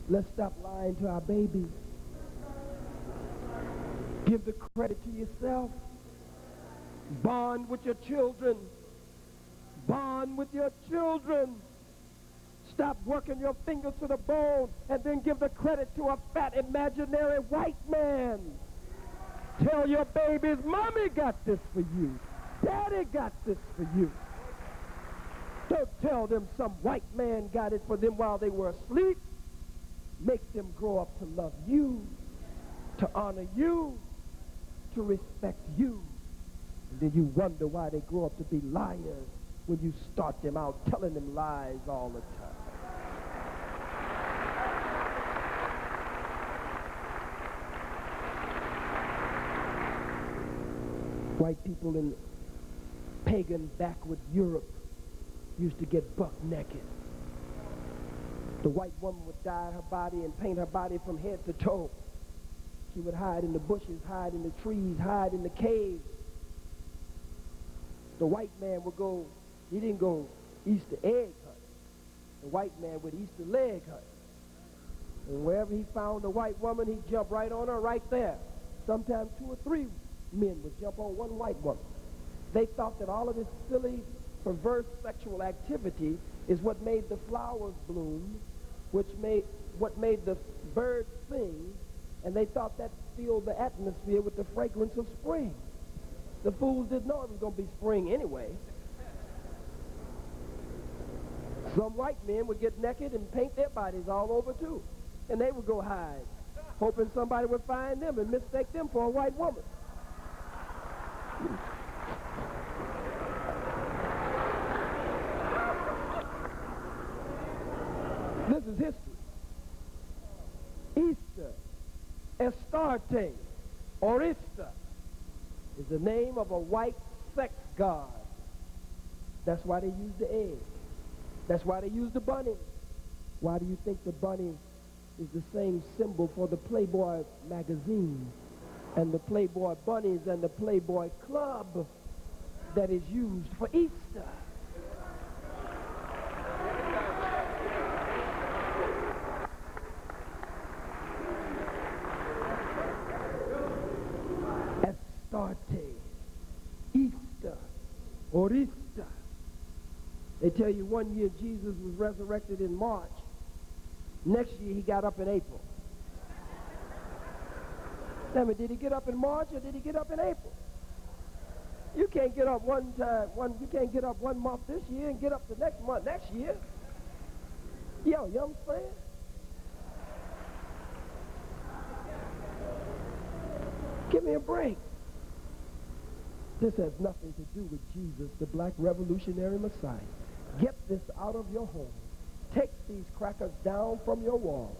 A: let's stop lying to our babies. Give the credit to yourself. Bond with your children. Bond with your children. Stop working your fingers to the bone and then give the credit to a fat imaginary white man. Tell your babies, Mommy got this for you. Daddy got this for you. Don't tell them some white man got it for them while they were asleep. Make them grow up to love you, to honor you, to respect you. And then you wonder why they grow up to be liars when you start them out telling them lies all the time. White people in pagan backward Europe used to get buck naked. The white woman would dye her body and paint her body from head to toe. She would hide in the bushes, hide in the trees, hide in the caves. The white man would go, he didn't go Easter egg hunting. The white man would Easter leg hunt. And wherever he found a white woman, he'd jump right on her right there. Sometimes 2 or 3 men would jump on one white woman. They thought that all of this silly, perverse sexual activity is what made the flowers bloom, what made the birds sing, and they thought that filled the atmosphere with the fragrance of spring. The fools didn't know it was going to be spring anyway. Some white men would get naked and paint their bodies all over too, and they would go hide, hoping somebody would find them and mistake them for a white woman. This is history. Easter, Astarte, or Easter, is the name of a white sex god. That's why they use the egg. That's why they use the bunny. Why do you think the bunny is the same symbol for the Playboy magazine and the Playboy bunnies and the Playboy club that is used for Easter? Astarte, Easter, or Easter. They tell you one year Jesus was resurrected in March. Next year he got up in April. Tell me, did he get up in March or did he get up in April? You can't get up you can't get up 1 month this year and get up the next month next year. Yo, you understand? Give me a break. This has nothing to do with Jesus, the black revolutionary Messiah. Get this out of your home. Take these crackers down from your wall.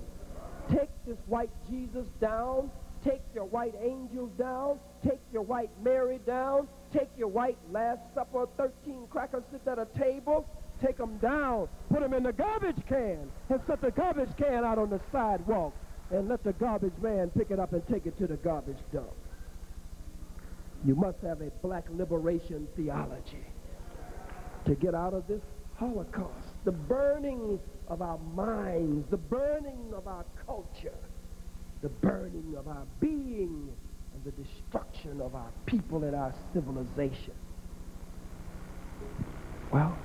A: Take this white Jesus down. Take your white angels down. Take your white Mary down. Take your white Last Supper, 13 crackers sit at a table. Take them down. Put them in the garbage can and set the garbage can out on the sidewalk and let the garbage man pick it up and take it to the garbage dump. You must have a black liberation theology to get out of this Holocaust, the burning of our minds, the burning of our culture, the burning of our being, and the destruction of our people and our civilization. Well,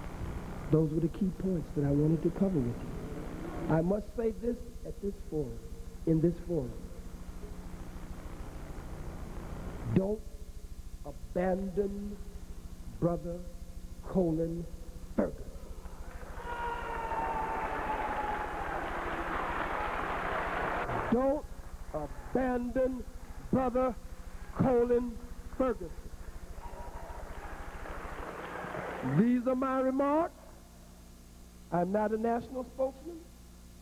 A: those were the key points that I wanted to cover with you. I must say this at this forum, in this forum. Don't abandon Brother Colin Ferguson. Don't abandon Brother Colin Ferguson. These are my remarks. I'm not a national spokesman.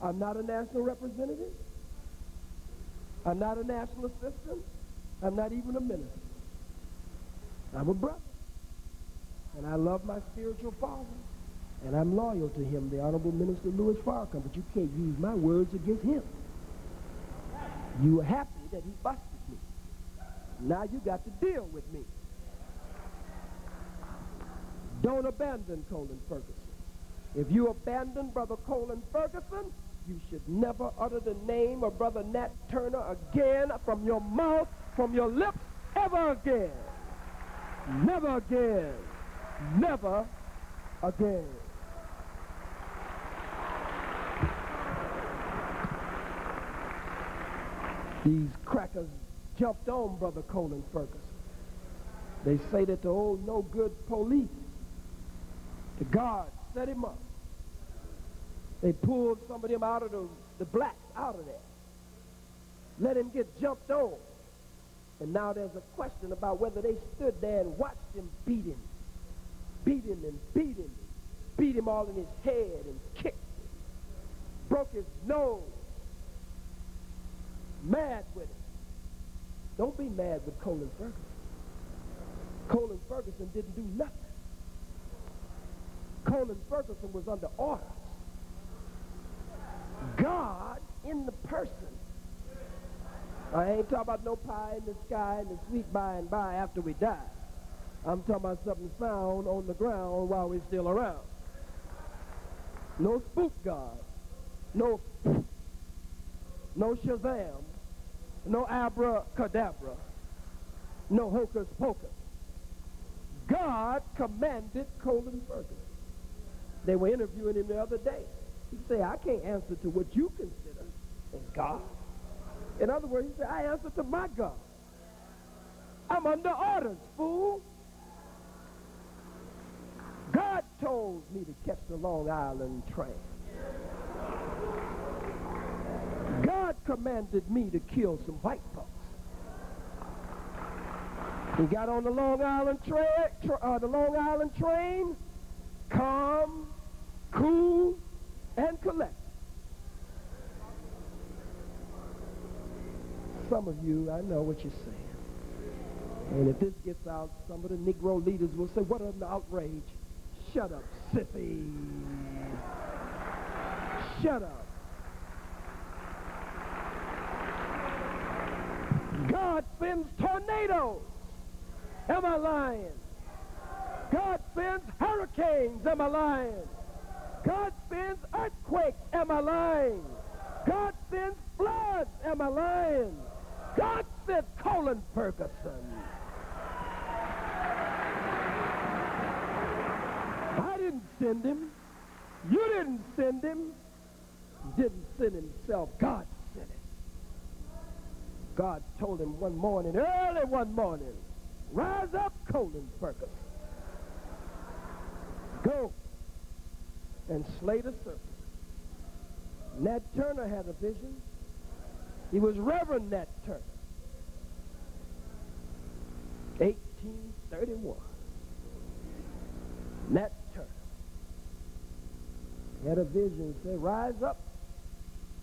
A: I'm not a national representative. I'm not a national assistant. I'm not even a minister. I'm a brother. And I love my spiritual father. And I'm loyal to him, the Honorable Minister Louis Farrakhan. But you can't use my words against him. You were happy that he busted me. Now you got to deal with me. Don't abandon Colin Ferguson. If you abandon Brother Colin Ferguson, you should never utter the name of Brother Nat Turner again from your mouth, from your lips, ever again. Never again. Never again. These crackers jumped on Brother Colin Ferguson. They say that the old no-good police, the guards, set him up. They pulled some of them out of the blacks out of there. Let him get jumped on. And now there's a question about whether they stood there and watched him beat him. Beat him and beat him. Beat him all in his head and kicked him. Broke his nose. Mad with him. Don't be mad with Colin Ferguson. Colin Ferguson didn't do nothing. Colin Ferguson was under orders. God in the person. I ain't talking about no pie in the sky and the sweet by and by after we die. I'm talking about something found on the ground while we're still around. No spook God. No Shazam. No abracadabra. No hocus pocus. God commanded Colin Ferguson. They were interviewing him the other day. He said, I can't answer to what you consider as God. In other words, he said, I answer to my God. I'm under orders, fool. God told me to catch the Long Island train. God commanded me to kill some white folks. He got on the Long Island train, calm, cool, and collected. Some of you, I know what you're saying. And if this gets out, some of the Negro leaders will say, what an outrage. Shut up, sissy. Shut up. God sends tornadoes. Am I lying? God sends hurricanes. Am I lying? God sends earthquakes. Am I lying? God sends floods. Am I lying? God sent Colin Ferguson. I didn't send him. You didn't send him. He didn't send himself. God sent him. God told him one morning, early one morning, rise up, Colin Ferguson. Go and slay the serpent. Nat Turner had a vision. He was Reverend Nat Turner. 1831. Nat Turner had a vision, said, rise up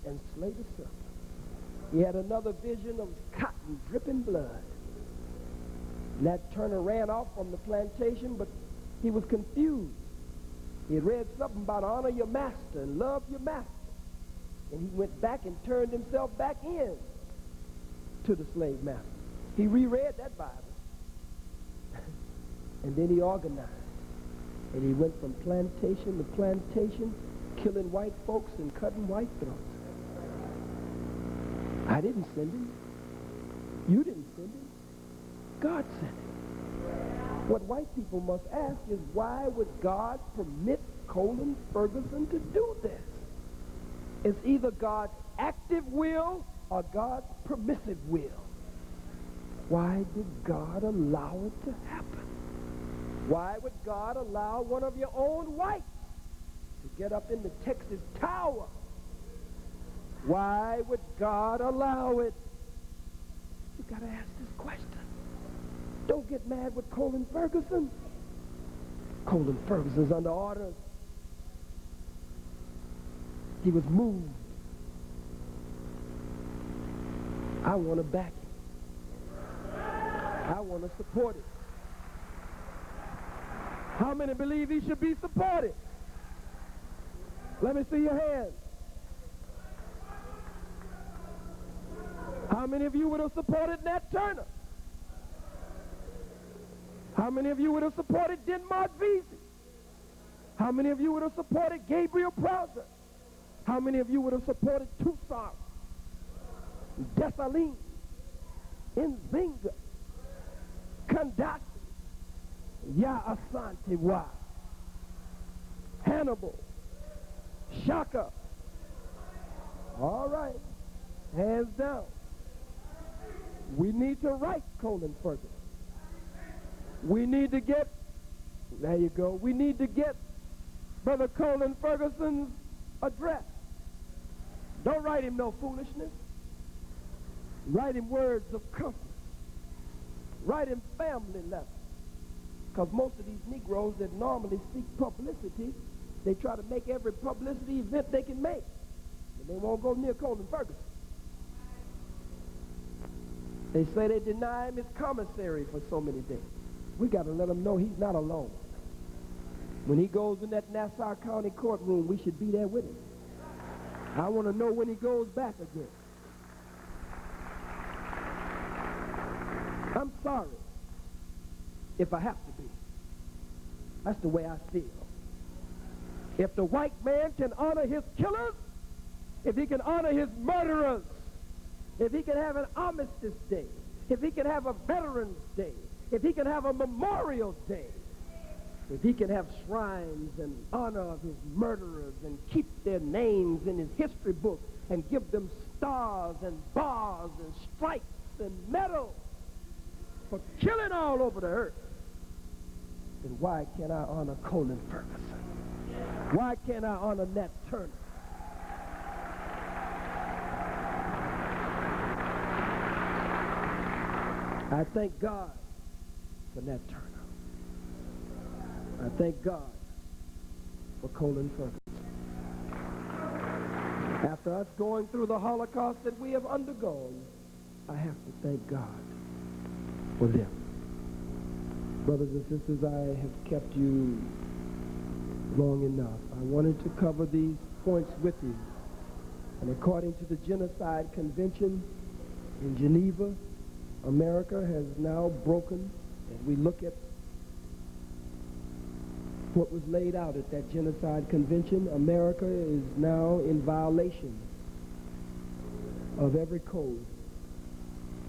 A: and slay the serpent. He had another vision of cotton dripping blood. Nat Turner ran off from the plantation, but he was confused. He had read something about honor your master and love your master. And he went back and turned himself back in to the slave master. He reread that Bible. And then he organized. And he went from plantation to plantation, killing white folks and cutting white throats. I didn't send him. You didn't send him. God sent him. What white people must ask is, why would God permit Colin Ferguson to do this? It's either God's active will or God's permissive will. Why did God allow it to happen? Why would God allow one of your own whites to get up in the Texas Tower? Why would God allow it? You got to ask this question. Don't get mad with Colin Ferguson. Colin Ferguson's under orders. He was moved. I want to back it. I want to support it. How many believe he should be supported? Let me see your hands. How many of you would have supported Nat Turner? How many of you would have supported Denmark Vesey? How many of you would have supported Gabriel Prosser? How many of you would have supported Toussaint, Dessalines, Nzinga, Kandasi, Ya Asante Wa, Hannibal, Shaka? All right, hands down. We need to write Colin Ferguson. We need to get, there you go, we need to get Brother Colin Ferguson's address. Don't write him no foolishness. Write him words of comfort. Write him family letters. Because most of these Negroes that normally seek publicity, they try to make every publicity event they can make. And they won't go near Colin Ferguson. They say they deny him his commissary for so many days. We got to let him know he's not alone. When he goes in that Nassau County courtroom, we should be there with him. I want to know when he goes back again. I'm sorry if I have to be. That's the way I feel. If the white man can honor his killers, if he can honor his murderers, if he can have an armistice day, if he can have a Veterans Day, if he can have a Memorial Day, if he can have shrines in honor of his murderers and keep their names in his history book and give them stars and bars and stripes and medals for killing all over the earth, then why can't I honor Colin Ferguson? Why can't I honor Nat Turner? I thank God for Nat Turner. I thank God for Colin Ferguson. After us going through the Holocaust that we have undergone, I have to thank God for them. Brothers and sisters, I have kept you long enough. I wanted to cover these points with you. And according to the Genocide Convention in Geneva, America has now broken, as we look at what was laid out at that Genocide Convention, America is now in violation of every code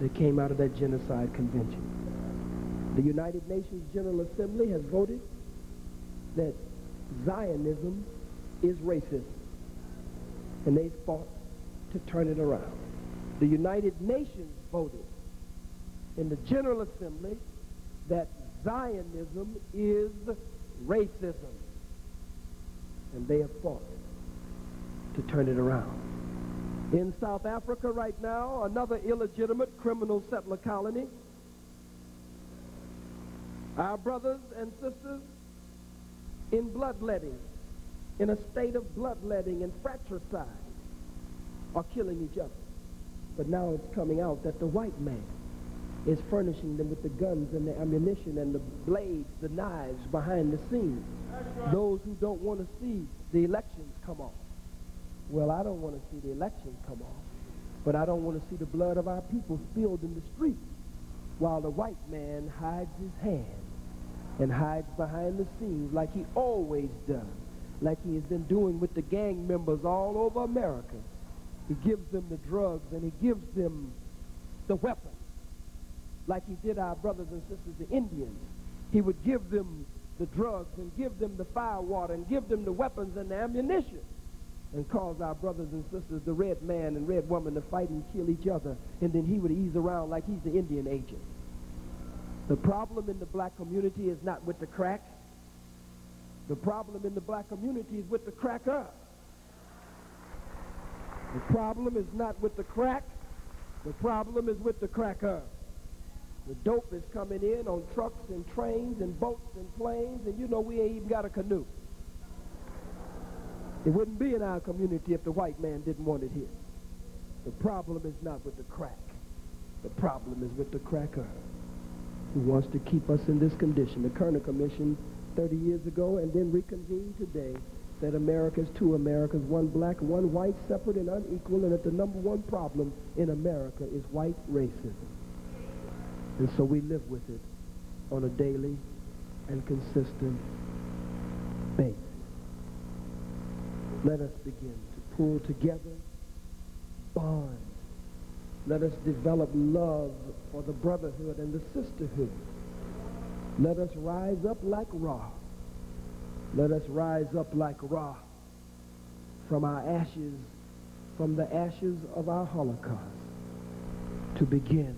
A: that came out of that Genocide Convention. The United Nations General Assembly has voted that Zionism is racism, and they fought to turn it around. The United Nations voted in the General Assembly that Zionism is racism, and they have fought to turn it around. In South Africa right now, another illegitimate criminal settler colony, our brothers and sisters in bloodletting, in a state of bloodletting and fratricide, are killing each other. But now it's coming out that the white man is furnishing them with the guns and the ammunition and the blades, the knives behind the scenes. Those who don't want to see the elections come off. Well, I don't want to see the elections come off, but I don't want to see the blood of our people spilled in the streets while the white man hides his hand and hides behind the scenes like he always does, like he has been doing with the gang members all over America. He gives them the drugs and he gives them the weapons, like he did our brothers and sisters, the Indians. He would give them the drugs and give them the fire water and give them the weapons and the ammunition and cause our brothers and sisters, the red man and red woman, to fight and kill each other, and then he would ease around like he's the Indian agent. The problem in the black community is not with the crack. The problem in the black community is with the cracker. The problem is not with the crack. The problem is with the cracker. The dope is coming in on trucks and trains and boats and planes, and you know we ain't even got a canoe. It wouldn't be in our community if the white man didn't want it here. The problem is not with the crack. The problem is with the cracker who wants to keep us in this condition. The Kerner Commission 30 years ago and then reconvened today said America's two Americas, one black, one white, separate and unequal, and that the number one problem in America is white racism. And so we live with it on a daily and consistent basis. Let us begin to pull together bonds. Let us develop love for the brotherhood and the sisterhood. Let us rise up like Ra. Let us rise up like Ra from our ashes, from the ashes of our Holocaust, to begin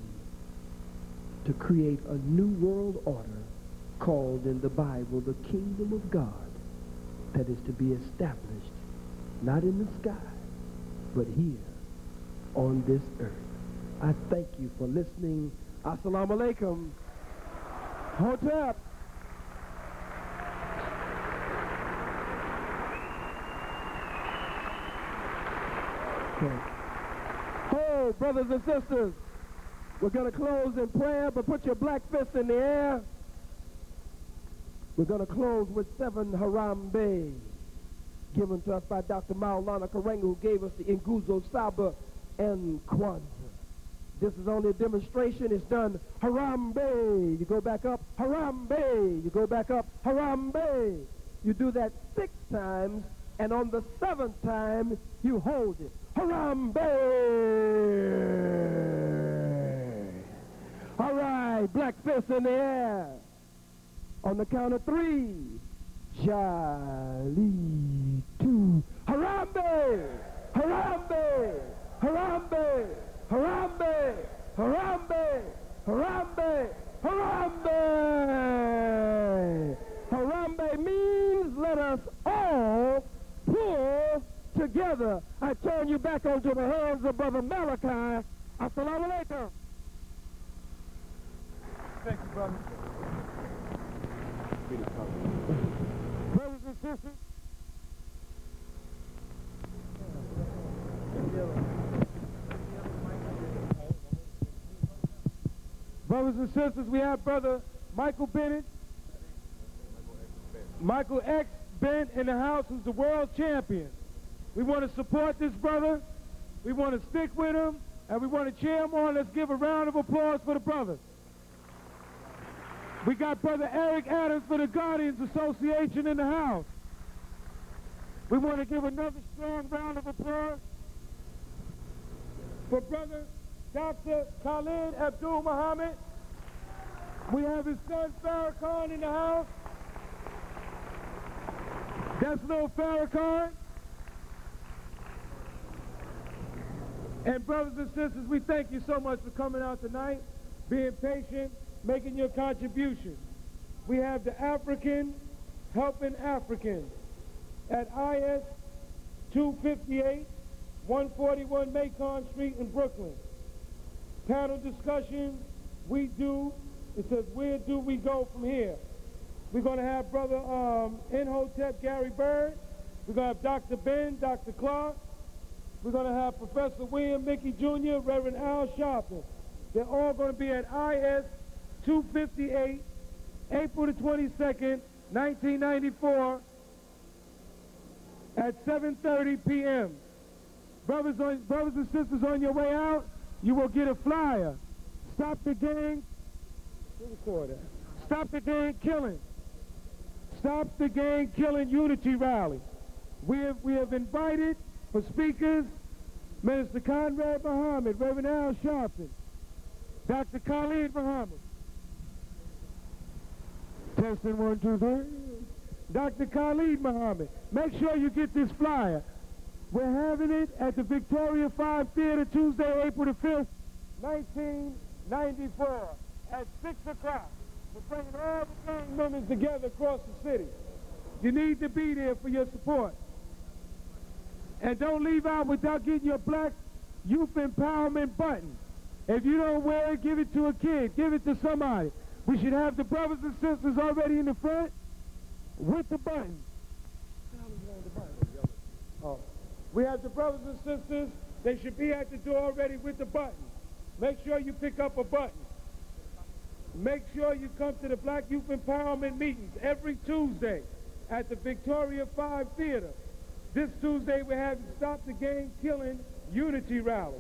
A: to create a new world order called in the Bible the kingdom of God, that is to be established not in the sky, but here on this earth. I thank you for listening. Assalamu alaikum. Hotep. Okay. Oh, brothers and sisters, we're going to close in prayer, but put your black fist in the air. We're going to close with 7 Harambe, given to us by Dr. Maulana Karenga, who gave us the Nguzo Saba and Kwanzaa. This is only a demonstration. It's done Harambe. You go back up, Harambe. You go back up, Harambe. You do that 6 times, and on the 7th time, you hold it. Harambe! All right, black fist in the air. On the count of 3. Jali 2. Harambe! Harambe! Harambe! Harambe! Harambe! Harambe! Harambe! Harambe means let us all pull together. I turn you back onto the hands of Brother Malachi. Assalamu alaikum.
B: Thank you, brother. Brothers and sisters, we have Brother Michael Bennett, Michael X. Bennett in the house, who's the world champion. We want to support this brother. We want to stick with him, and we want to cheer him on. Let's give a round of applause for the brother. We got Brother Eric Adams for the Guardians Association in the house. We want to give another strong round of applause for Brother Dr. Khalid Muhammad. We have his son Farrakhan in the house. That's little Farrakhan. And brothers and sisters, we thank you so much for coming out tonight, being patient, making your contribution. We have the African Helping Africans at IS 258, 141 Macon Street in Brooklyn. Panel discussion, we do. It says, where do we go from here? We're going to have Brother Inhotep Gary Bird. We're going to have Dr. Ben, Dr. Clark. We're going to have Professor William Mickey Jr., Reverend Al Sharpton. They're all going to be at IS 258, April the 22nd, 1994, at 7:30 p.m. Brothers and sisters, on your way out, you will get a flyer. Stop the gang. Stop the gang killing. Stop the gang killing unity rally. We have invited for speakers Minister Khalid Muhammad, Reverend Al Sharpton, Dr. Khalid Muhammad. Testing 1, 2, 3. Dr. Khalid Muhammad. Make sure you get this flyer. We're having it at the Victoria 5 Theater Tuesday, April the 5th, 1994 at 6 o'clock. We're bringing all the gang members together across the city. You need to be there for your support. And don't leave out without getting your Black Youth Empowerment button. If you don't wear it, give it to a kid. Give it to somebody. We should have the brothers and sisters already in the front with the button. Oh. We have the brothers and sisters. They should be at the door already with the button. Make sure you pick up a button. Make sure you come to the Black Youth Empowerment meetings every Tuesday at the Victoria 5 Theater. This Tuesday we're having Stop the Gang Killing Unity Rally.